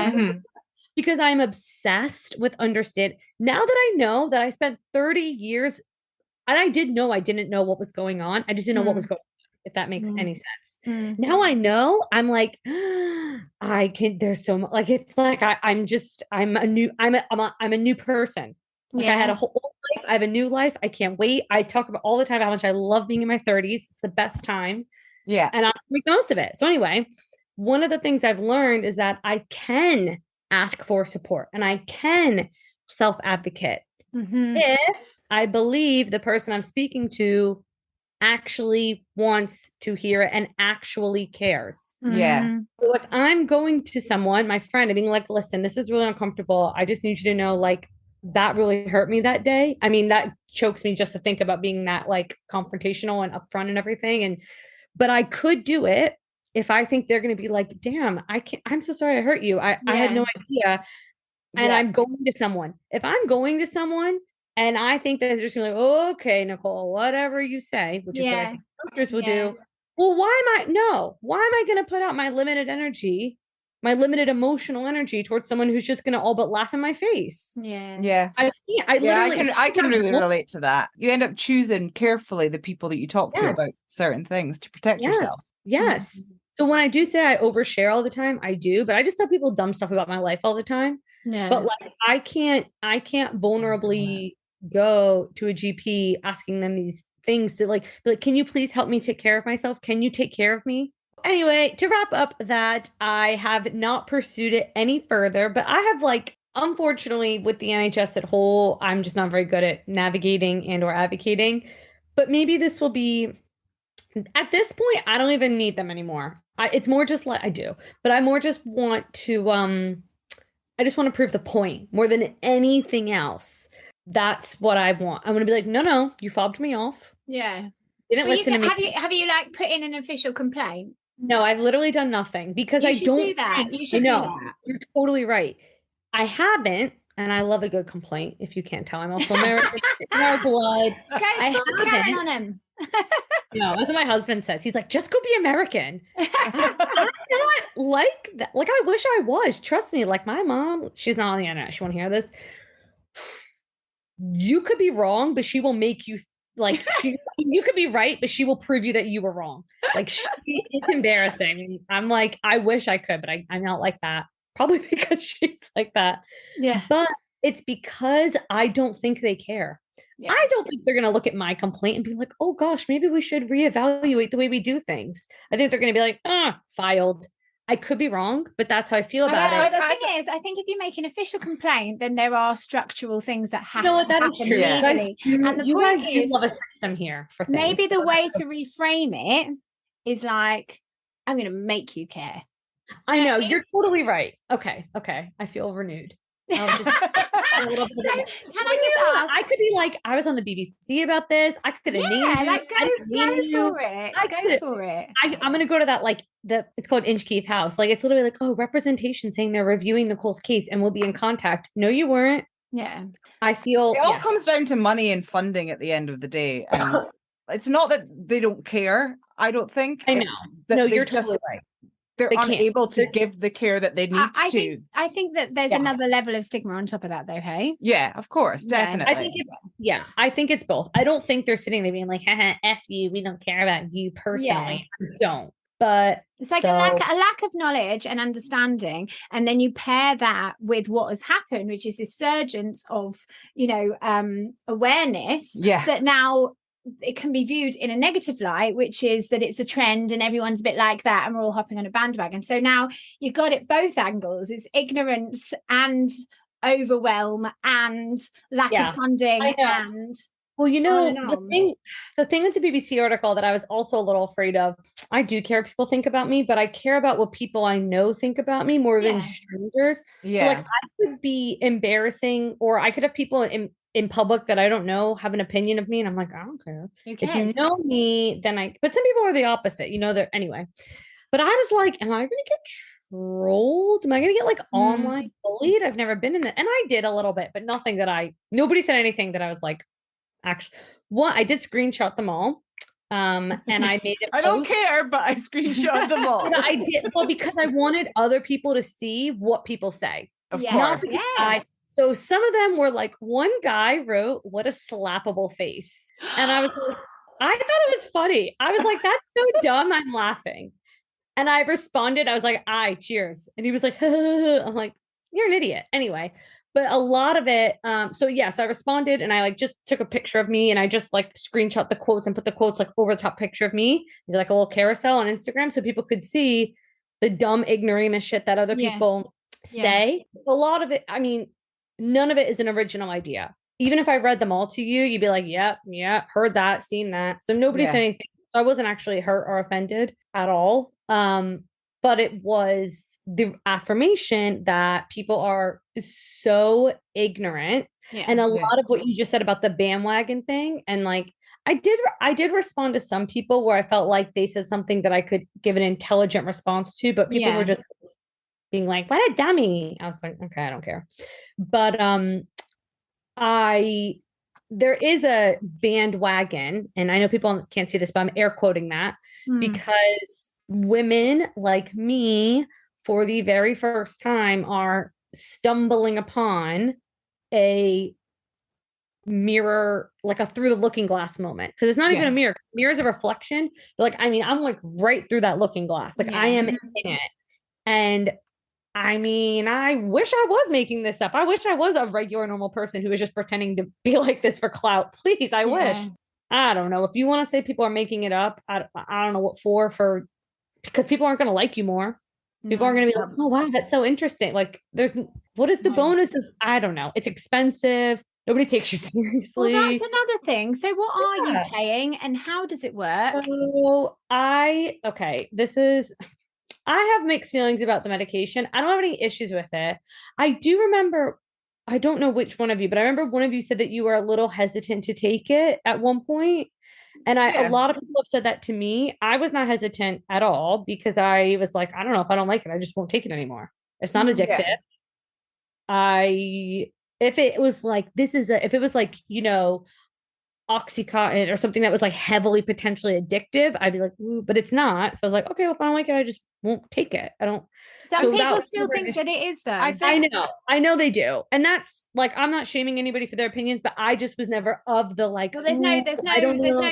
Speaker 5: because I'm obsessed with understanding. Now that I know that I spent 30 years and I didn't know what was going on. I just didn't know what was going on, if that makes any sense. Now I know, I'm like, there's so much, like, it's like, I'm a new person. Like I had a whole life. I have a new life. I can't wait. I talk about all the time how much I love being in my 30s. It's the best time.
Speaker 1: Yeah.
Speaker 5: And I make the most of it. So anyway, one of the things I've learned is that I can ask for support and I can self-advocate. If I believe the person I'm speaking to actually wants to hear it and actually cares.
Speaker 1: Yeah.
Speaker 5: So if I'm going to someone, my friend, and being like, listen, this is really uncomfortable. I just need you to know, like, that really hurt me that day. I mean, that chokes me just to think about being that like confrontational and upfront and everything. But I could do it if I think they're going to be like, damn, I'm so sorry I hurt you. I had no idea. And I'm going to someone. If I'm going to someone and I think that they're just gonna be like, okay, Nicole, whatever you say, which is what I think doctors will do. Well, why am I going to put out my limited energy, my limited emotional energy towards someone who's just going to all but laugh in my face?
Speaker 1: Yeah.
Speaker 5: I
Speaker 1: can really relate to that. You end up choosing carefully the people that you talk to about certain things to protect yourself.
Speaker 5: Yes. So when I do say I overshare all the time, I do, but I just tell people dumb stuff about my life all the time. But like I can't vulnerably go to a GP asking them these things to like, be like, can you please help me take care of myself? Can you take care of me? anyway, to wrap up that, I have not pursued it any further, but I have like, unfortunately, with the NHS at whole, I'm just not very good at navigating and or advocating. But maybe this will be, at this point, I don't even need them anymore. It's more just like I do, but I more just want to, I just want to prove the point more than anything else. That's what I want. I want to be like, no, you fobbed me off.
Speaker 2: Yeah.
Speaker 5: Didn't listen to me.
Speaker 2: Have you like put in an official complaint?
Speaker 5: No, I've literally done nothing because I don't
Speaker 2: do that. You should do that.
Speaker 5: You're totally right. I haven't, and I love a good complaint. If you can't tell, I'm also American. In our blood.
Speaker 2: I haven't on him.
Speaker 5: No, that's what my husband says. He's like, just go be American. I'm not like that. Like, I wish I was. Trust me. Like, my mom, she's not on the internet. She won't hear this. You could be wrong, but she will make you like, you could be right, but she will prove you that you were wrong. Like, it's embarrassing. I'm like, I wish I could, but I'm not like that. Probably because she's like that.
Speaker 2: Yeah.
Speaker 5: But it's because I don't think they care. Yeah. I don't think they're going to look at my complaint and be like, oh gosh, maybe we should reevaluate the way we do things. I think they're going to be like, filed. I could be wrong, but that's how I feel about it.
Speaker 2: The thing is, I think if you make an official complaint, then there are structural things that have to happen
Speaker 5: true.
Speaker 2: legally. And the point is,
Speaker 5: love a system here for things.
Speaker 2: Maybe the way to reframe it is like, I'm going to make you care.
Speaker 5: I know, you're totally right. Okay. I feel renewed. Can I just ask? I could be like, I was on the BBC about this. I could have named you.
Speaker 2: Like, go for it.
Speaker 5: I'm going to go to that, like, it's called Inchkeith House. Like, it's literally like, oh, representation saying they're reviewing Nicole's case and we'll be in contact. No, you weren't.
Speaker 2: Yeah.
Speaker 5: I feel
Speaker 1: it all comes down to money and funding at the end of the day. And it's not that they don't care, I don't think.
Speaker 5: I know. No, you're totally right.
Speaker 1: They're unable to give the care that they need to.
Speaker 2: I think that there's another level of stigma on top of that, though, hey?
Speaker 1: Yeah, of course, definitely.
Speaker 5: I think it's both. I don't think they're sitting there being like, haha, F you, we don't care about you personally. I don't. But
Speaker 2: it's like a lack of knowledge and understanding. And then you pair that with what has happened, which is this surgence of, awareness that now it can be viewed in a negative light, which is that it's a trend and everyone's a bit like that and we're all hopping on a bandwagon. So now you've got it both angles. It's ignorance and overwhelm and lack of funding. And
Speaker 5: well, the thing with the BBC article that I was also a little afraid of, I do care what people think about me, but I care about what people I know think about me more than strangers. Yeah. So like, I could be embarrassing, or I could have people in public that I don't know have an opinion of me, and I'm like, I don't care. If you know me, then but some people are the opposite, anyway. But I was like, am I going to get trolled? Am I going to get like online bullied? I've never been in that. And I did a little bit, but nothing nobody said anything that I was like, actually, I did screenshot them all. And I made it.
Speaker 1: I don't care, but I screenshot them all.
Speaker 5: I did. Well, because I wanted other people to see what people say.
Speaker 1: Of course.
Speaker 5: So some of them were like, one guy wrote, what a slappable face. And I was like, I thought it was funny. I was like, that's so dumb. I'm laughing. And I responded. I was like, cheers. And he was like, I'm like, you're an idiot. Anyway, but a lot of it. So I responded and I like just took a picture of me and I just like screenshot the quotes and put the quotes like over the top picture of me, like a little carousel on Instagram so people could see the dumb ignoramus shit that other people say. A lot of it, none of it is an original idea. Even if I read them all to you, you'd be like, yeah, heard that, seen that. So nobody said anything. I wasn't actually hurt or offended at all. But it was the affirmation that people are so ignorant. Yeah, and a lot of what you just said about the bandwagon thing. And like, I did respond to some people where I felt like they said something that I could give an intelligent response to, but people were just being like, what a dummy. I was like, okay, I don't care. But there is a bandwagon, and I know people can't see this, but I'm air quoting that because women like me, for the very first time, are stumbling upon a mirror, like a through the looking glass moment. Because it's not even a mirror. Mirror is a reflection. But like, I'm like right through that looking glass. Like I am in it. And I wish I was making this up. I wish I was a regular, normal person who was just pretending to be like this for clout. Please, I wish. I don't know. If you want to say people are making it up, I don't know what for because people aren't going to like you more. People aren't going to be like, oh, wow, that's so interesting. Like, what is the bonuses? I don't know. It's expensive. Nobody takes you seriously.
Speaker 2: Well, that's another thing. So what are you paying and how does it work?
Speaker 5: So I have mixed feelings about the medication. I don't have any issues with it. I do remember, I don't know which one of you, but I remember one of you said that you were a little hesitant to take it at one point. And a lot of people have said that to me. I was not hesitant at all because I was like, I don't know, if I don't like it, I just won't take it anymore. It's not addictive. If it was like, if it was like, you know, Oxycontin or something that was like heavily potentially addictive, I'd be like, ooh, but it's not. So I was like, okay, well, if I don't like it, I just won't take it. I don't.
Speaker 2: Some people still think that it is, though.
Speaker 5: I know they do, and that's like, I'm not shaming anybody for their opinions, but I just was never of the like.
Speaker 2: Well, there's no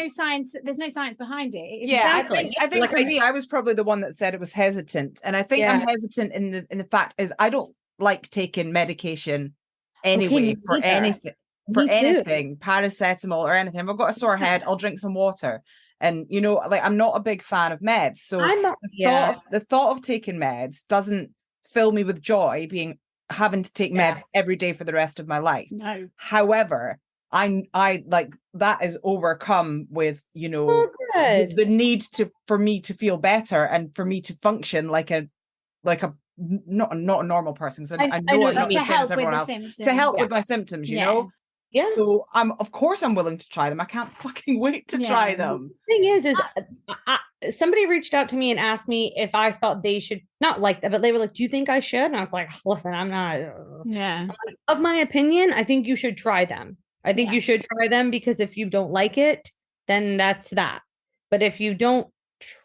Speaker 2: science. There's no science behind it.
Speaker 1: Yeah, exactly. I think for me, I was probably the one that said it was hesitant, and I think I'm hesitant in the fact is I don't like taking medication anyway for anything. For anything, paracetamol or anything. If I've got a sore head, I'll drink some water. And, you know, like, I'm not a big fan of meds. So the thought of taking meds doesn't fill me with joy, having to take meds every day for the rest of my life.
Speaker 2: No.
Speaker 1: However, I like that is overcome with, you know, the need for me to feel better and for me to function like a not a normal person. So I know I'm not the same as everyone else. To help with my symptoms, you know. Yeah. So of course I'm willing to try them. I can't fucking wait to try them.
Speaker 5: The thing is somebody reached out to me and asked me if I thought they should, not like that, but they were like, do you think I should? And I was like, listen, I'm not.
Speaker 2: Yeah.
Speaker 5: Of my opinion, I think you should try them. I think you should try them because if you don't like it, then that's that. But if you don't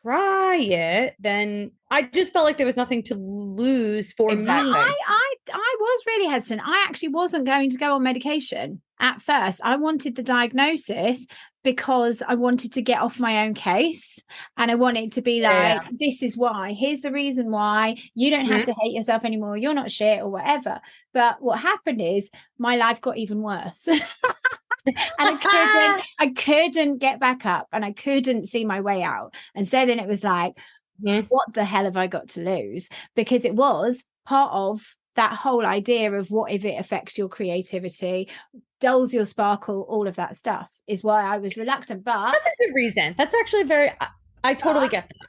Speaker 5: try it, then I just felt like there was nothing to lose for me.
Speaker 2: I was really hesitant. I actually wasn't going to go on medication at first. I wanted the diagnosis because I wanted to get off my own case, and I wanted to be like, this is why, here's the reason why. You don't have to hate yourself anymore, you're not shit or whatever. But what happened is my life got even worse. And I couldn't get back up, and I couldn't see my way out. And so then it was like, what the hell have I got to lose? Because it was part of that whole idea of what if it affects your creativity, dulls your sparkle, all of that stuff is why I was reluctant. But
Speaker 5: that's a good reason. That's actually I totally get that.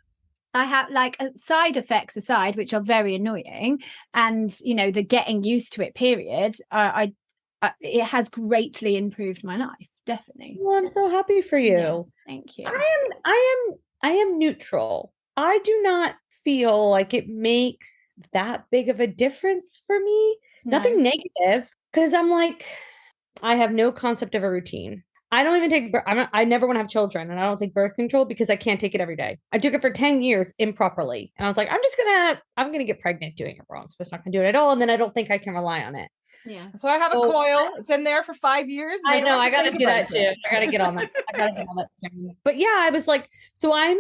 Speaker 2: I have like side effects aside, which are very annoying, and you know, the getting used to it period, it has greatly improved my life, definitely.
Speaker 5: Well, I'm so happy for you.
Speaker 2: Yeah, thank you.
Speaker 5: I am neutral. I do not feel like it makes that big of a difference for me. No. Nothing negative, because I'm like, I have no concept of a routine. I don't even take, I never want to have children, and I don't take birth control because I can't take it every day. I took it for 10 years improperly. And I was like, I'm going to get pregnant doing it wrong. So it's not going to do it at all. And then I don't think I can rely on it.
Speaker 2: Yeah.
Speaker 1: So I have a coil. It's in there for 5 years.
Speaker 5: I know. I got to do that too. I got to get on that. But yeah, I was like, so I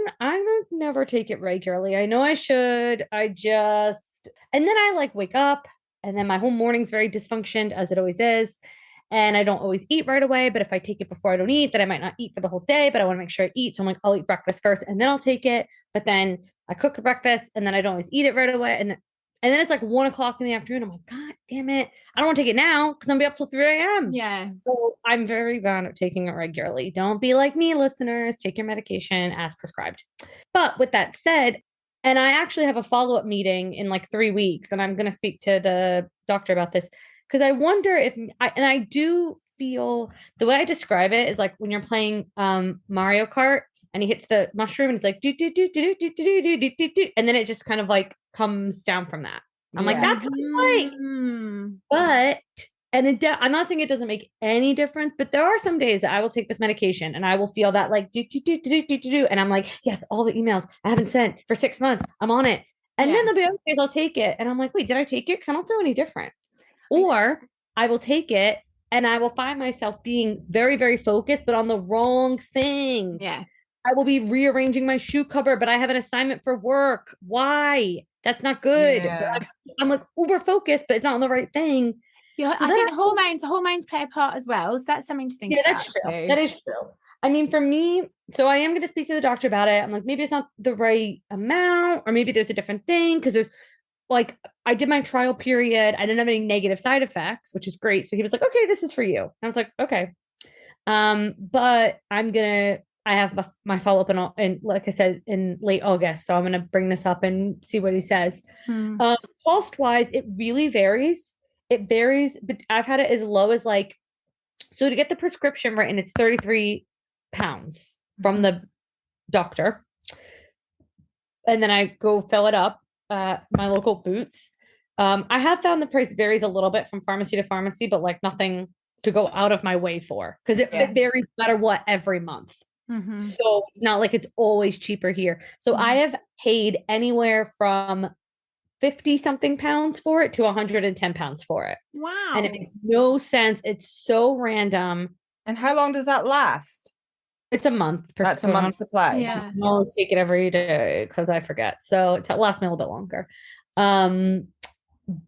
Speaker 5: never take it regularly. I know I should. And then I like wake up, and then my whole morning's very dysfunctioned, as it always is. And I don't always eat right away. But if I take it before I don't eat, then I might not eat for the whole day, but I want to make sure I eat. So I'm like, I'll eat breakfast first and then I'll take it. But then I cook a breakfast and then I don't always eat it right away. And then it's like 1 o'clock in the afternoon. I'm like, God damn it. I don't want to take it now because I'm going to be up till 3 a.m.
Speaker 2: Yeah.
Speaker 5: So I'm very bad at taking it regularly. Don't be like me, listeners. Take your medication as prescribed. But with that said, and I actually have a follow-up meeting in like 3 weeks, and I'm going to speak to the doctor about this because I wonder I do feel the way I describe it is like when you're playing Mario Kart and he hits the mushroom and it's like do do do do do do do do do do, and then it just kind of like comes down from that. I'm like, that's what I like. But I'm not saying it doesn't make any difference, but there are some days that I will take this medication and I will feel that like do do do do do do do, and I'm like, yes, all the emails I haven't sent for 6 months, I'm on it. And then there'll be other days I'll take it and I'm like, wait, did I take it? Because I don't feel any different. Or I will take it and I will find myself being very, very focused, but on the wrong thing.
Speaker 2: Yeah.
Speaker 5: I will be rearranging my shoe cover, but I have an assignment for work. Why? That's not good.
Speaker 1: Yeah.
Speaker 5: I'm like uber focused, but it's not on the right thing.
Speaker 2: Yeah, so I think the hormones play a part as well. So that's something to think about.
Speaker 5: That's true. That is true. I mean, for me, so I am going to speak to the doctor about it. I'm like, maybe it's not the right amount, or maybe there's a different thing. Cause there's like, I did my trial period. I didn't have any negative side effects, which is great. So he was like, okay, this is for you. And I was like, okay. But I have my follow up in, like I said, in late August. So I'm going to bring this up and see what he says. Cost wise, it really varies. It varies, but I've had it as low as like, so to get the prescription written, it's £33 from the doctor. And then I go fill it up at my local Boots. I have found the price varies a little bit from pharmacy to pharmacy, but like nothing to go out of my way for, because it varies no matter what every month. So it's not like it's always cheaper here. So I have paid anywhere from 50 something pounds for it to 110 pounds for it.
Speaker 2: Wow.
Speaker 5: And it makes no sense. It's so random.
Speaker 4: And how long does that last?
Speaker 5: It's a month.
Speaker 4: That's a month's supply.
Speaker 2: Yeah.
Speaker 5: I always take it every day because I forget. So it lasts me a little bit longer.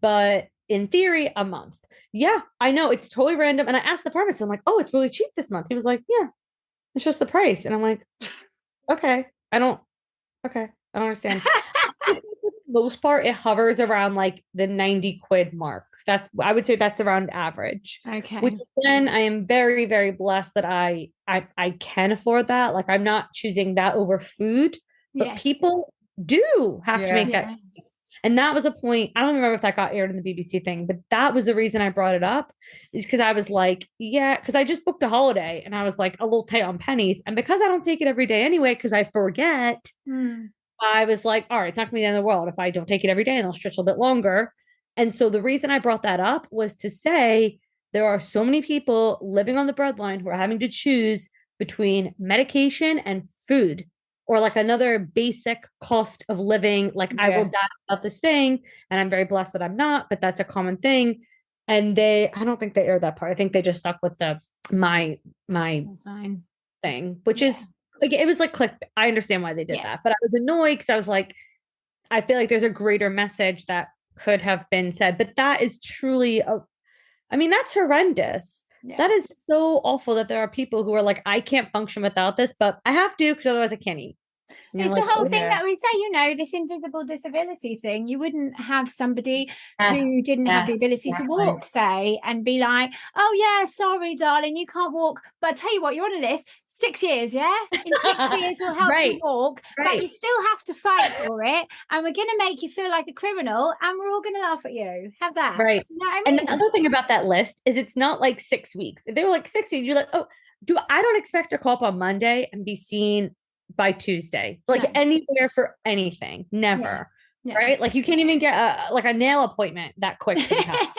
Speaker 5: But in theory, a month. Yeah, I know it's totally random. And I asked the pharmacist, I'm like, oh, it's really cheap this month. He was like, yeah, it's just the price. And I'm like, okay, I don't understand. Most part, it hovers around like the 90 quid mark. I would say that's around average.
Speaker 2: Okay.
Speaker 5: Which then I am very, very blessed that I can afford that. Like I'm not choosing that over food, but people do have to make that choice. And that was a point. I don't remember if that got aired in the BBC thing, but that was the reason I brought it up, is because I was like, because I just booked a holiday and I was like a little tight on pennies. And because I don't take it every day anyway, because I forget, I was like, all right, it's not gonna be the end of the world if I don't take it every day, and I'll stretch a little bit longer. And so the reason I brought that up was to say there are so many people living on the breadline who are having to choose between medication and food, or like another basic cost of living. Like I will die about this thing, and I'm very blessed that I'm not, but that's a common thing. And I don't think they aired that part. I think they just stuck with my thing, which is like, it was like click. I understand why they did that, but I was annoyed because I was like, I feel like there's a greater message that could have been said, but that is truly that's horrendous. That is so awful that there are people who are like, I can't function without this, but I have to because otherwise I can't eat.
Speaker 2: It's the whole thing that we say, this invisible disability thing. You wouldn't have somebody who didn't have the ability to walk, say, and be like, oh yeah, sorry, darling, you can't walk. But I tell you what, you're on a list. 6 years, yeah? In 6 years, we'll help you walk, but you still have to fight for it. And we're going to make you feel like a criminal, and we're all going to laugh at you. Have that.
Speaker 5: Right.
Speaker 2: You know what I mean?
Speaker 5: And the other thing about that list is it's not like 6 weeks. If they were like 6 weeks, you're like, oh, I don't expect to call up on Monday and be seen by Tuesday. Like anywhere for anything. Never. Yeah. Right? Like you can't even get a nail appointment that quick sometimes.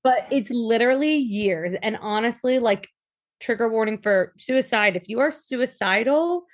Speaker 5: But it's literally years. And honestly, like, trigger warning for suicide. If you are suicidal,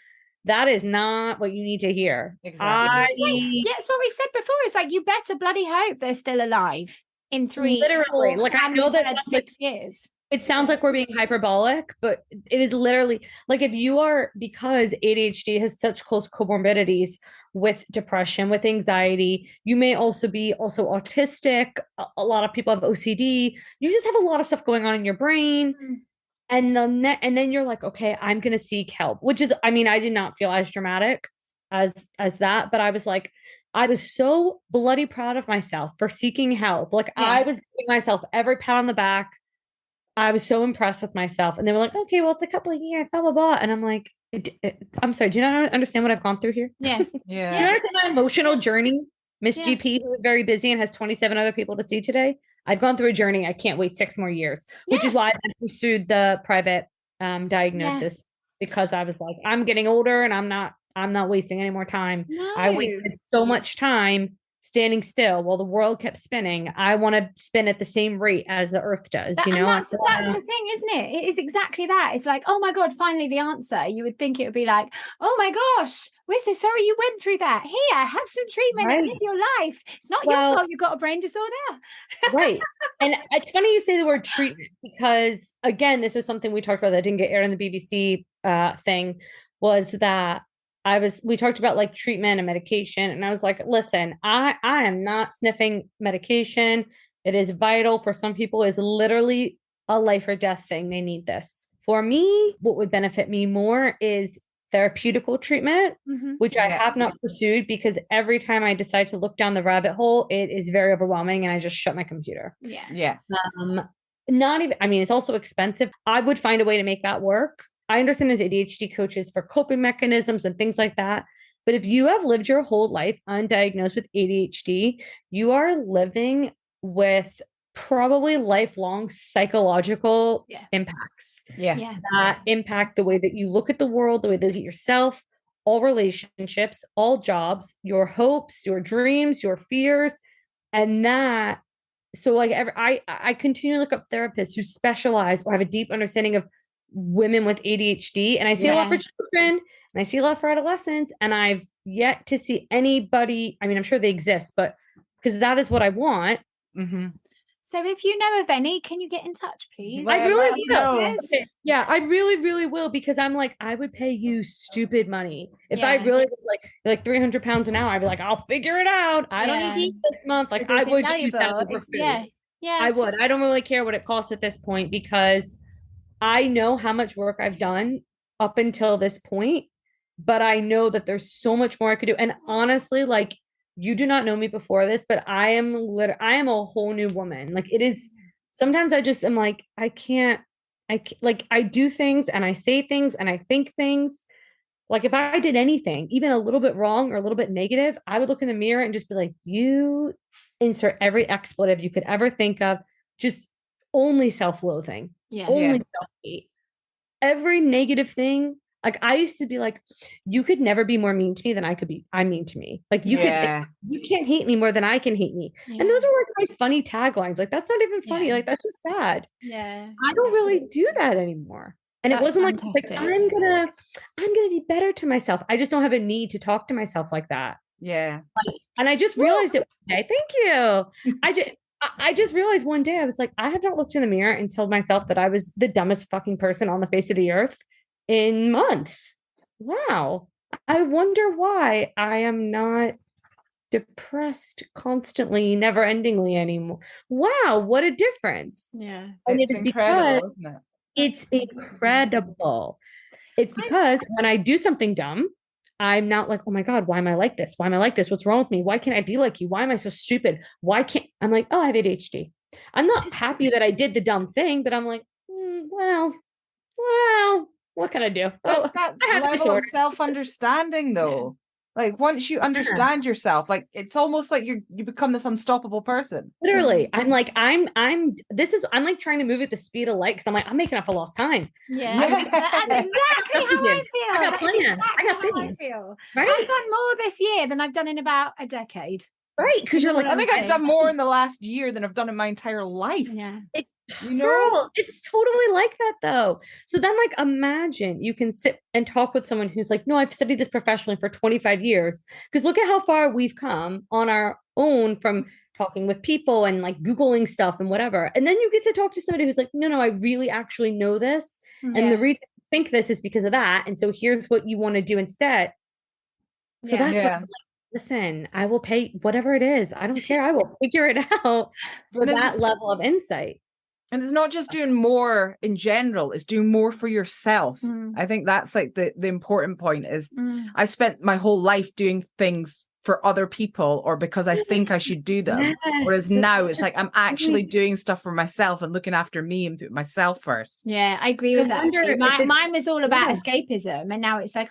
Speaker 5: that is not what you need to hear.
Speaker 2: Exactly. It's what we said before. It's like, you better bloody hope they're still alive in 3
Speaker 5: literally. Like I know that
Speaker 2: had 6 years.
Speaker 5: It sounds like we're being hyperbolic, but it is literally like, if you are, because ADHD has such close comorbidities with depression, with anxiety, you may also be autistic. A lot of people have OCD. You just have a lot of stuff going on in your brain. And then you're like, okay, I'm going to seek help, which is, I did not feel as dramatic as that, but I was like, I was so bloody proud of myself for seeking help. Like I was giving myself every pat on the back. I was so impressed with myself. And they were like, okay, well, it's a couple of years, blah, blah, blah. And I'm like, I'm sorry, do you not understand what I've gone through here?
Speaker 2: Yeah.
Speaker 5: Do you understand my emotional journey? Miss GP, who is very busy and has 27 other people to see today. I've gone through a journey. I can't wait 6 more years, which is why I pursued the private diagnosis, because I was like, I'm getting older and I'm not wasting any more time.
Speaker 2: No.
Speaker 5: I wasted so much time standing still while the world kept spinning. I want to spin at the same rate as the earth does.
Speaker 2: That's the thing, isn't it? It is exactly that. It's like, oh my God, finally the answer. You would think it would be like, oh my gosh, we're so sorry you went through that. Here, have some treatment and live your life. It's not your fault you got a brain disorder. Right.
Speaker 5: And it's funny you say the word treatment, because again, this is something we talked about that didn't get aired in the BBC thing, was that we talked about like treatment and medication. And I was like, listen, I am not sniffing medication. It is vital for some people. It's literally a life or death thing. They need this For me, what would benefit me more is therapeutical treatment, which I have not pursued because every time I decide to look down the rabbit hole, it is very overwhelming and I just shut my computer.
Speaker 1: Yeah.
Speaker 5: Not even, I mean, it's also expensive. I would find a way to make that work. I understand there's ADHD coaches for coping mechanisms and things like that. But if you have lived your whole life undiagnosed with ADHD, you are living with probably lifelong psychological impacts that impact the way that you look at the world, the way that you look at yourself, all relationships, all jobs, your hopes, your dreams, your fears. And that, so like I continue to look up therapists who specialize or have a deep understanding of women with ADHD. And I see a lot for children and I see a lot for adolescents. And I've yet to see anybody, I mean, I'm sure they exist, but because that is what I want.
Speaker 2: So if you know of any, can you get in touch, please?
Speaker 5: I really will. Okay. Yeah, I really, really will, because I'm like, I would pay you stupid money. If I really was like 300 pounds an hour, I'd be like, I'll figure it out. I don't need to eat this month. Like I would use that for food. I would. I don't really care what it costs at this point, because I know how much work I've done up until this point, but I know that there's so much more I could do. And honestly, like, you do not know me before this, but I am a whole new woman. Like, it is, sometimes I just am like, I do things and I say things and I think things. Like, if I did anything, even a little bit wrong or a little bit negative, I would look in the mirror and just be like, you insert every expletive you could ever think of, just only self-loathing, only self-hate. Every negative thing. Like, I used to be like, you could never be more mean to me than I'm mean to me. Like, you can't hate me more than I can hate me. And those are like my funny taglines. Like, that's not even funny. Like, that's just sad. I don't really do that anymore. And it wasn't like I'm gonna be better to myself. I just don't have a need to talk to myself like that. And I just realized it one day. Thank you. I just realized one day, I was like, I have not looked in the mirror and told myself that I was the dumbest fucking person on the face of the earth in months. Wow. I wonder why I am not depressed constantly, never endingly anymore. Wow, what a difference.
Speaker 1: And
Speaker 5: it's incredible, isn't it? It's incredible. It's because when I do something dumb, I'm not like, oh my God, why am I like this? Why am I like this? What's wrong with me? Why can't I be like you? Why am I so stupid? I'm like, oh, I have ADHD. I'm not happy that I did the dumb thing, but I'm like, well, what can I do?
Speaker 1: That's that level of self-understanding, though. Like, once you understand yourself, like, it's almost like you become this unstoppable person.
Speaker 5: Literally. I'm like, I'm like trying to move at the speed of light, because I'm like, I'm making up for lost time.
Speaker 2: That's exactly how I feel.
Speaker 5: I got plans. I got things.
Speaker 2: Right? I've done more this year than I've done in about a decade.
Speaker 5: Right. Because you're like,
Speaker 1: I think I've done more in the last year than I've done in my entire life.
Speaker 5: Girl, it's totally like that though. So then, like, imagine you can sit and talk with someone who's like, no, I've studied this professionally for 25 years. Because look at how far we've come on our own from talking with people and like Googling stuff and whatever. And then you get to talk to somebody who's like, no, I really actually know this. And the reason I think this is because of that. And so here's what you want to do instead. So that's what I'm like, listen, I will pay whatever it is. I don't care. I will figure it out for that level of insight.
Speaker 1: And it's not just doing more in general, it's doing more for yourself. I think that's like the important point is I spent my whole life doing things for other people or because I think I should do them. Whereas now it's like I'm actually doing stuff for myself and looking after me and putting myself first.
Speaker 2: Yeah, I agree with that. Mine was all about escapism, and now it's like,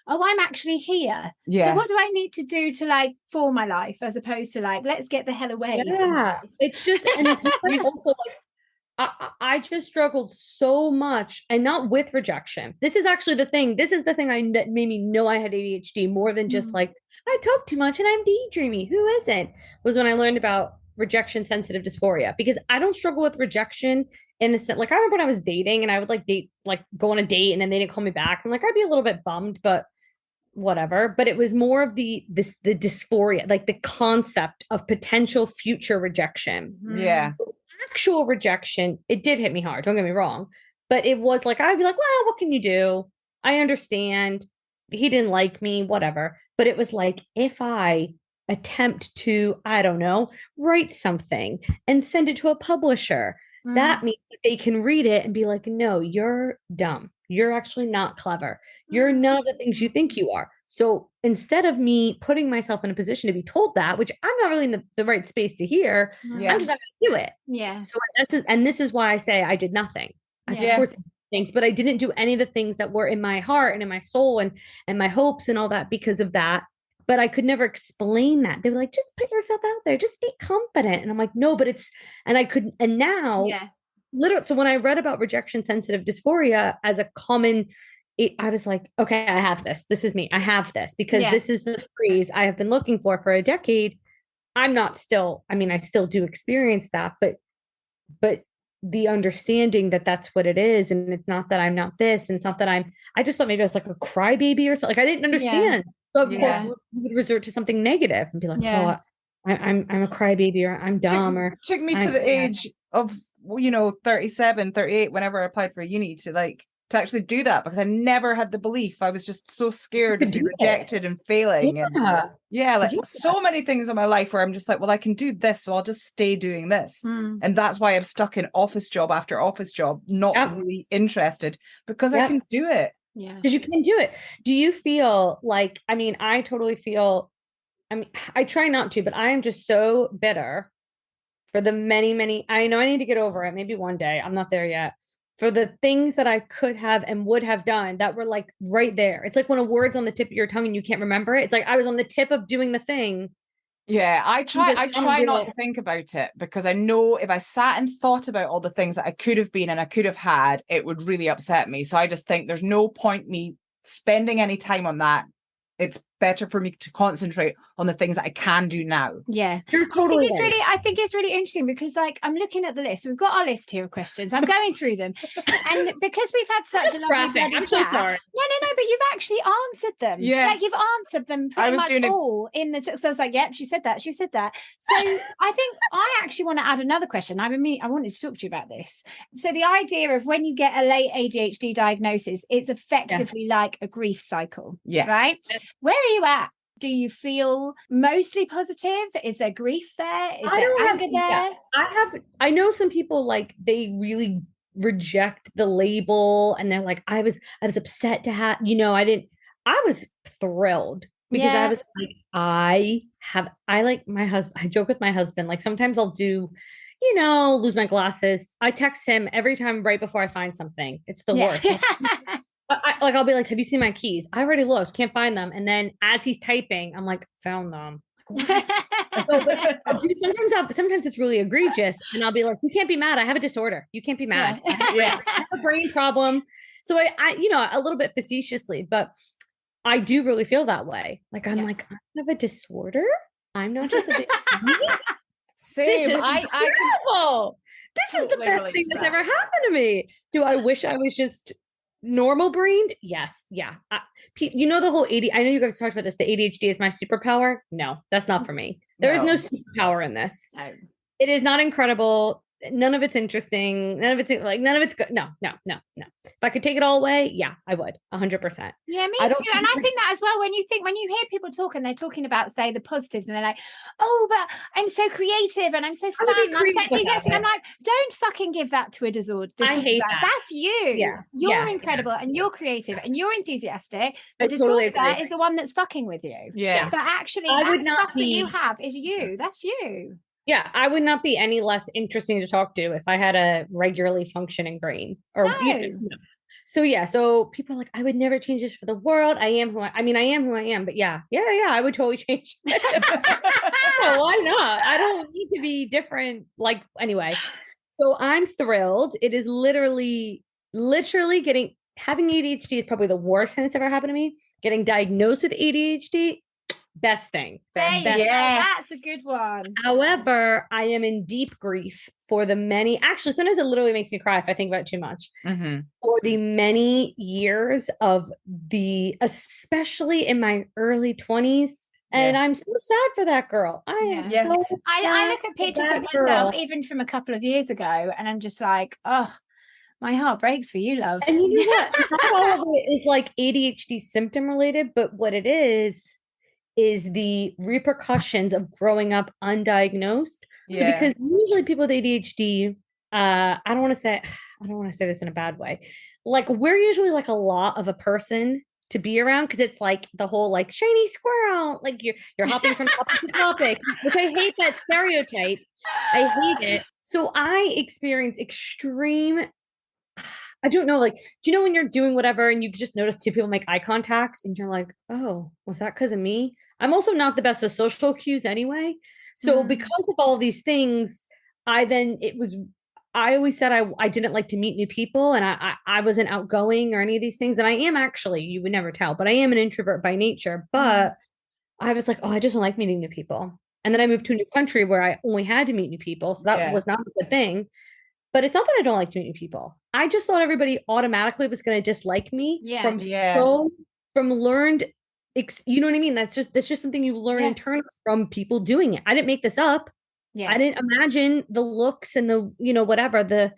Speaker 2: I'm actually here. So what do I need to do to like for my life, as opposed to like, let's get the hell away?
Speaker 5: It's just, and it's also like, I just struggled so much, and not with rejection. This is actually the thing. This is the thing that made me know I had ADHD more than just like, I talk too much and I'm daydreamy. Who isn't? Was when I learned about rejection sensitive dysphoria, because I don't struggle with rejection in the sense, like, I remember when I was dating and I would go on a date and then they didn't call me back. I'm like, I'd be a little bit bummed, but whatever. But it was more of the dysphoria, like the concept of potential future rejection. Actual rejection, it did hit me hard, don't get me wrong, but it was like, I'd be like, well, what can you do? I understand he didn't like me, whatever. But it was like, if I attempt to, I don't know, write something and send it to a publisher that means that they can read it and be like, no, you're dumb. You're actually not clever. You're none of the things you think you are. So instead of me putting myself in a position to be told that, which I'm not really in the right space to hear, I'm just not going to do it.
Speaker 2: Yeah.
Speaker 5: So this is why I say I did nothing. I did things, but I didn't do any of the things that were in my heart and in my soul and my hopes and all that because of that. But I could never explain that. They were like, just put yourself out there, just be confident. And I'm like, no, but and now literally, so when I read about rejection sensitive dysphoria as a common, I was like, okay, I have this. This is me. I have this because this is the phrase I have been looking for a decade. I still do experience that, but the understanding that that's what it is. And it's not that I'm not this. And it's not that I just thought maybe I was like a crybaby or something. Like I didn't understand. So of course we would resort to something negative and be like, oh, I'm a crybaby or I'm dumb
Speaker 4: took me to the age of, 37, 38, whenever I applied for uni to actually do that because I never had the belief. I was just so scared of being rejected and failing. So many things in my life where I'm just like, well, I can do this, so I'll just stay doing this. And that's why I'm stuck in office job after office job, not really interested because I can do it.
Speaker 5: Yeah. Because you can do it. Do you feel like, I totally feel, I try not to, but I am just so bitter for the many, I know I need to get over it. Maybe one day. I'm not there yet. For the things that I could have and would have done that were like right there. It's like when a word's on the tip of your tongue and you can't remember it. It's like I was on the tip of doing the thing.
Speaker 1: Yeah, I try not to think about it because I know if I sat and thought about all the things that I could have been and I could have had, it would really upset me. So I just think there's no point me spending any time on that. It's better for me to concentrate on the things that I can do now.
Speaker 2: Yeah.
Speaker 5: You're totally
Speaker 2: I think it's really interesting because I'm looking at the list. We've got our list here of questions. I'm going through them. And because we've had such a lovely bloody
Speaker 5: I'm so sorry.
Speaker 2: No, but you've actually answered them.
Speaker 1: Yeah.
Speaker 2: You've answered them pretty much all in the so I was like, yep, she said that. So I think I actually want to add another question. I wanted to talk to you about this. So the idea of when you get a late ADHD diagnosis, it's effectively like a grief cycle.
Speaker 1: Yeah.
Speaker 2: Right? Where are you at? Do you feel mostly positive? Is there grief there? Is there anger there?
Speaker 5: I know some people they really reject the label and they're like, I was upset to have, I was thrilled because I was like, I like my husband. I joke with my husband. Like sometimes I'll do, lose my glasses. I text him every time right before I find something. It's the worst. I'll be like, have you seen my keys? I already looked, can't find them. And then as he's typing, I'm like, found them. Sometimes it's really egregious. And I'll be like, you can't be mad. I have a disorder. You can't be mad. I have a brain problem. So I a little bit facetiously, but I do really feel that way. Like, I'm like, I have a disorder. I'm not just a bit
Speaker 1: Same.
Speaker 5: This is incredible. This is the best thing that's ever happened to me. Do I wish I was just normal brained? Yes. Yeah. The whole I know you guys talked about this. The ADHD is my superpower. No, that's not for me. There is no superpower in this. It is not incredible. None of it's interesting. None of it's good. No. If I could take it all away, yeah, I would 100%.
Speaker 2: Yeah, me too. And I think that as well, when you hear people talk and they're talking about, say, the positives and they're like, oh, but I'm so creative and I'm so fun. I'm so enthusiastic. I'm like, don't fucking give that to a disorder.
Speaker 5: I hate that.
Speaker 2: That's you.
Speaker 5: Yeah.
Speaker 2: You're incredible and you're creative and you're enthusiastic. The disorder is the one that's fucking with you.
Speaker 1: Yeah.
Speaker 2: But actually, that stuff that you have is you. That's you.
Speaker 5: Yeah, I would not be any less interesting to talk to if I had a regularly functioning brain. So people are like, I would never change this for the world. I am who I am. But yeah, I would totally change. No, why not? I don't need to be different. Anyway. So I'm thrilled. It is literally having ADHD is probably the worst thing that's ever happened to me. Getting diagnosed with ADHD, best thing.
Speaker 2: That's a good one.
Speaker 5: However, I am in deep grief for the many, actually, sometimes it literally makes me cry if I think about it too much. Mm-hmm. For the many years of especially in my early 20s. And I'm so sad for that girl. I
Speaker 2: look at pictures of myself even from a couple of years ago and I'm just like, oh, my heart breaks for you, love.
Speaker 5: And you know what? Not all of it is like ADHD symptom related, but what it is the repercussions of growing up undiagnosed. So because usually people with ADHD, I don't want to say this in a bad way. Like we're usually like a lot of a person to be around because it's like the whole like shiny squirrel, like you're hopping from topic to topic, which I hate that stereotype. I hate it. So I experience extreme, I don't know, like, do you know when you're doing whatever and you just notice two people make eye contact and you're like, oh, was that because of me? I'm also not the best with social cues anyway. So because of all these things, I always said I didn't like to meet new people and I wasn't outgoing or any of these things. And I am actually, you would never tell, but I am an introvert by nature. But I was like, oh, I just don't like meeting new people. And then I moved to a new country where I only had to meet new people. So that was not a good thing. But it's not that I don't like to meet new people. I just thought everybody automatically was going to dislike me from learned, you know what I mean? That's just something you learn internally from people doing it. I didn't make this up. Yeah. I didn't imagine the looks and the, whatever, the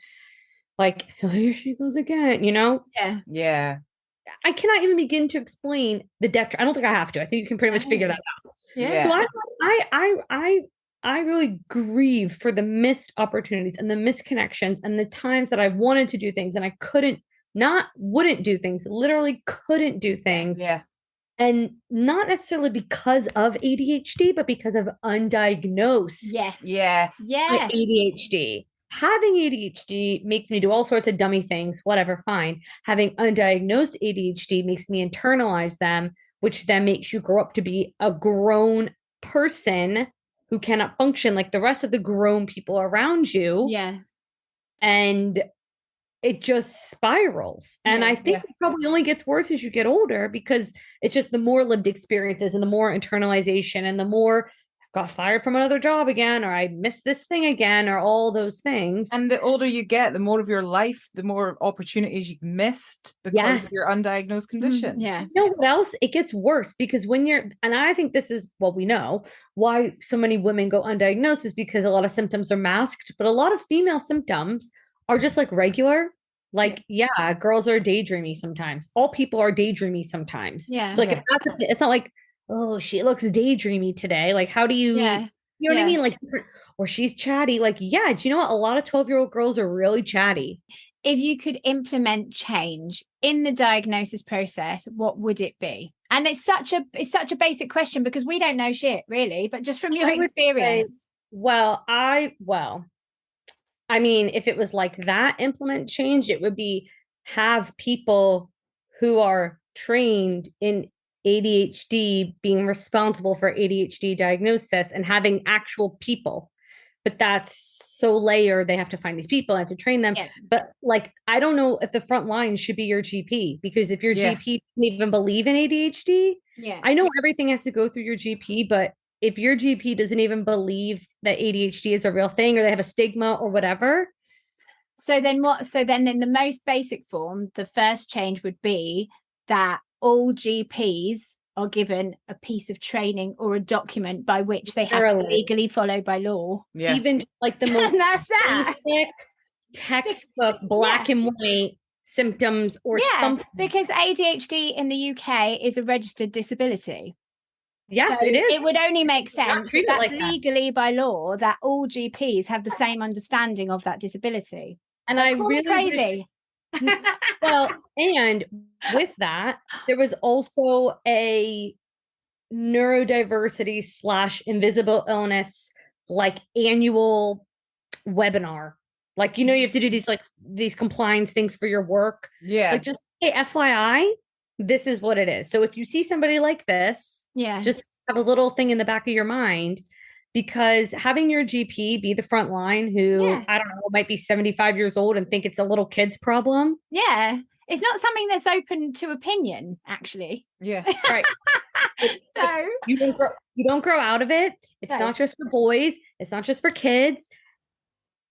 Speaker 5: like, oh, here she goes again,
Speaker 1: Yeah. Yeah.
Speaker 5: I cannot even begin to explain the detriment. I don't think I have to. I think you can pretty much figure that out. Yeah. So I really grieve for the missed opportunities and the misconnections and the times that I wanted to do things and I wouldn't do things, literally couldn't do things.
Speaker 1: Yeah.
Speaker 5: And not necessarily because of ADHD, but because of undiagnosed ADHD. Having ADHD makes me do all sorts of dummy things, whatever, fine. Having undiagnosed ADHD makes me internalize them, which then makes you grow up to be a grown person who cannot function like the rest of the grown people around you.
Speaker 2: Yeah.
Speaker 5: And it just spirals. And I think it probably only gets worse as you get older because it's just the more lived experiences and the more internalization and the more I got fired from another job again, or I missed this thing again, or all those things.
Speaker 1: And the older you get, the more of your life, the more opportunities you've missed because of your undiagnosed condition.
Speaker 5: You know what else? It gets worse because and I think this is what we know why so many women go undiagnosed is because a lot of symptoms are masked, but a lot of female symptoms are just like regular. Like, girls are daydreamy sometimes. All people are daydreamy sometimes. Yeah. So like, it's not like, oh, she looks daydreamy today. Like, how do you, you know what I mean? Like, or she's chatty. Like, do you know what? A lot of 12-year-old girls are really chatty.
Speaker 2: If you could implement change in the diagnosis process, what would it be? And it's such a basic question because we don't know shit really, but just from your experience.
Speaker 5: I mean, if it was like that, implement change, it would be have people who are trained in ADHD being responsible for ADHD diagnosis and having actual people. But that's so layered. They have to find these people, I have to train them. Yeah. But like, I don't know if the front line should be your GP, because if your GP doesn't even believe in ADHD, I know everything has to go through your GP, but if your GP doesn't even believe that ADHD is a real thing or they have a stigma or whatever.
Speaker 2: So then in the most basic form, the first change would be that all GPs are given a piece of training or a document by which they have to legally follow by law.
Speaker 5: Yeah. Even like the most basic textbook black and white symptoms or something.
Speaker 2: Because ADHD in the UK is a registered disability.
Speaker 5: Yes,
Speaker 2: so
Speaker 5: it is.
Speaker 2: It would only make sense that's legally by law that all GPs have the same understanding of that disability.
Speaker 5: And I really crazy. Well, and with that, there was also a neurodiversity / invisible illness like annual webinar. Like, you have to do these compliance things for your work. Yeah. Like just hey, FYI, this is what it is. So if you see somebody like this, just have a little thing in the back of your mind, because having your GP be the front line who, I don't know, might be 75 years old and think it's a little kid's problem.
Speaker 2: Yeah. It's not something that's open to opinion, actually.
Speaker 1: Yeah. Right.
Speaker 5: So you don't grow out of it. It's not just for boys. It's not just for kids.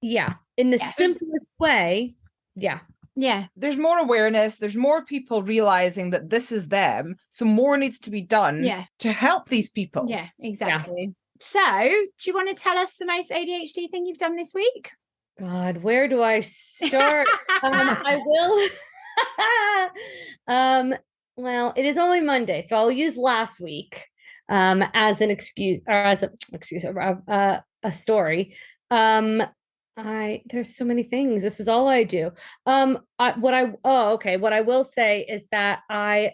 Speaker 5: Yeah. In the simplest way. Yeah.
Speaker 2: Yeah.
Speaker 1: There's more awareness. There's more people realizing that this is them. So more needs to be done to help these people.
Speaker 2: Yeah, exactly. Yeah. So do you want to tell us the most ADHD thing you've done this week?
Speaker 5: God, where do I start? I will. Well, it is only Monday, so I'll use last week as an excuse or as a story. There's so many things. This is all I do. What I will say is that I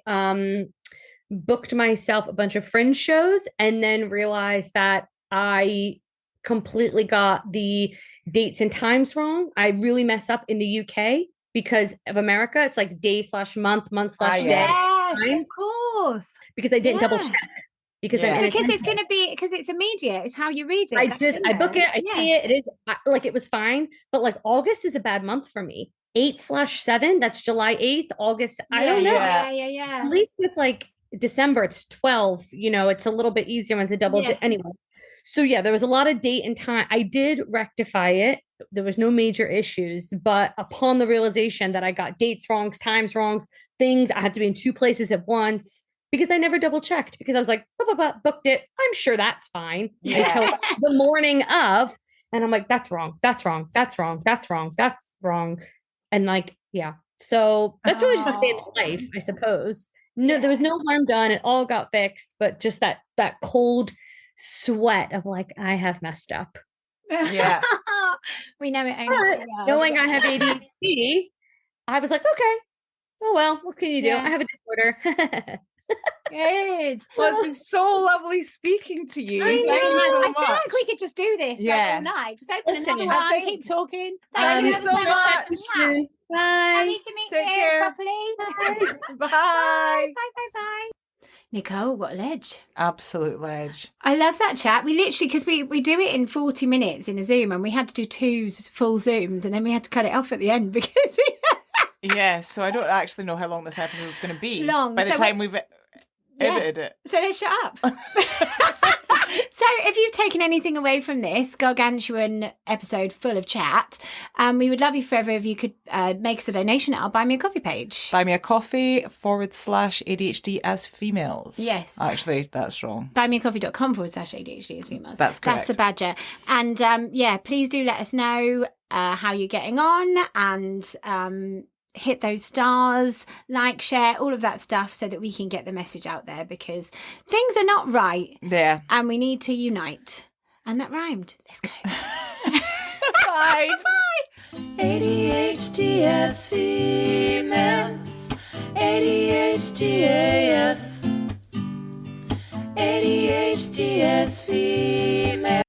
Speaker 5: booked myself a bunch of Fringe shows and then realized that I completely got the dates and times wrong. I really mess up in the UK because of America. It's like day/month, month/day.
Speaker 2: Yes, of course.
Speaker 5: Because I didn't double check. Because
Speaker 2: it's going to be, because it's immediate. It's how you read it.
Speaker 5: I book it. I see it. It is like, it was fine. But like August is a bad month for me. 8/7, that's July 8th, August. I don't know.
Speaker 2: Yeah.
Speaker 5: At least it's like December, it's 12. It's a little bit easier when it's a double. Anyway. So yeah, there was a lot of date and time. I did rectify it. There was no major issues, but upon the realization that I got dates wrong, times wrong, things, I have to be in 2 places at once because I never double checked because I was like, booked it. I'm sure that's fine. Until the morning of, and I'm like, that's wrong. And like, yeah. So that's really just a day of life, I suppose. No, there was no harm done. It all got fixed, but just that cold sweat of like, I have messed up.
Speaker 1: Yeah.
Speaker 2: We know it only too well.
Speaker 5: Knowing I have ADHD, I was like, okay, oh well, what can you do? I have a disorder.
Speaker 2: Good.
Speaker 1: Well, it's been so lovely speaking to you.
Speaker 2: Thank you so
Speaker 1: much.
Speaker 2: I feel like we could just do this all night. Just open another one, keep talking.
Speaker 1: Thank you so much.
Speaker 5: Bye.
Speaker 2: Lovely to meet
Speaker 1: Take
Speaker 2: you
Speaker 1: care.
Speaker 2: properly.
Speaker 1: Bye.
Speaker 2: Bye. Nicole, what a ledge.
Speaker 1: Absolute ledge.
Speaker 2: I love that chat. We literally, because we do it in 40 minutes in a Zoom, and we had to do 2 full Zooms, and then we had to cut it off at the end because
Speaker 1: Yes, so I don't actually know how long this episode is going to be.
Speaker 2: Long.
Speaker 1: By the time we've edited it.
Speaker 2: So let's shut up. So if you've taken anything away from this gargantuan episode full of chat, we would love you forever if you could make us a donation at our Buy Me a Coffee page.
Speaker 1: Buy Me a Coffee /ADHD as females.
Speaker 2: Yes.
Speaker 1: Actually, that's wrong.
Speaker 2: buymeacoffee.com /ADHD as females.
Speaker 1: That's correct.
Speaker 2: That's the badger. And please do let us know how you're getting on, and hit those stars, like, share, all of that stuff so that we can get the message out there, because things are not right.
Speaker 1: Yeah.
Speaker 2: And we need to unite. And that rhymed. Let's go.
Speaker 1: Bye.
Speaker 3: ADHD as females, ADHD AF, ADHD as females.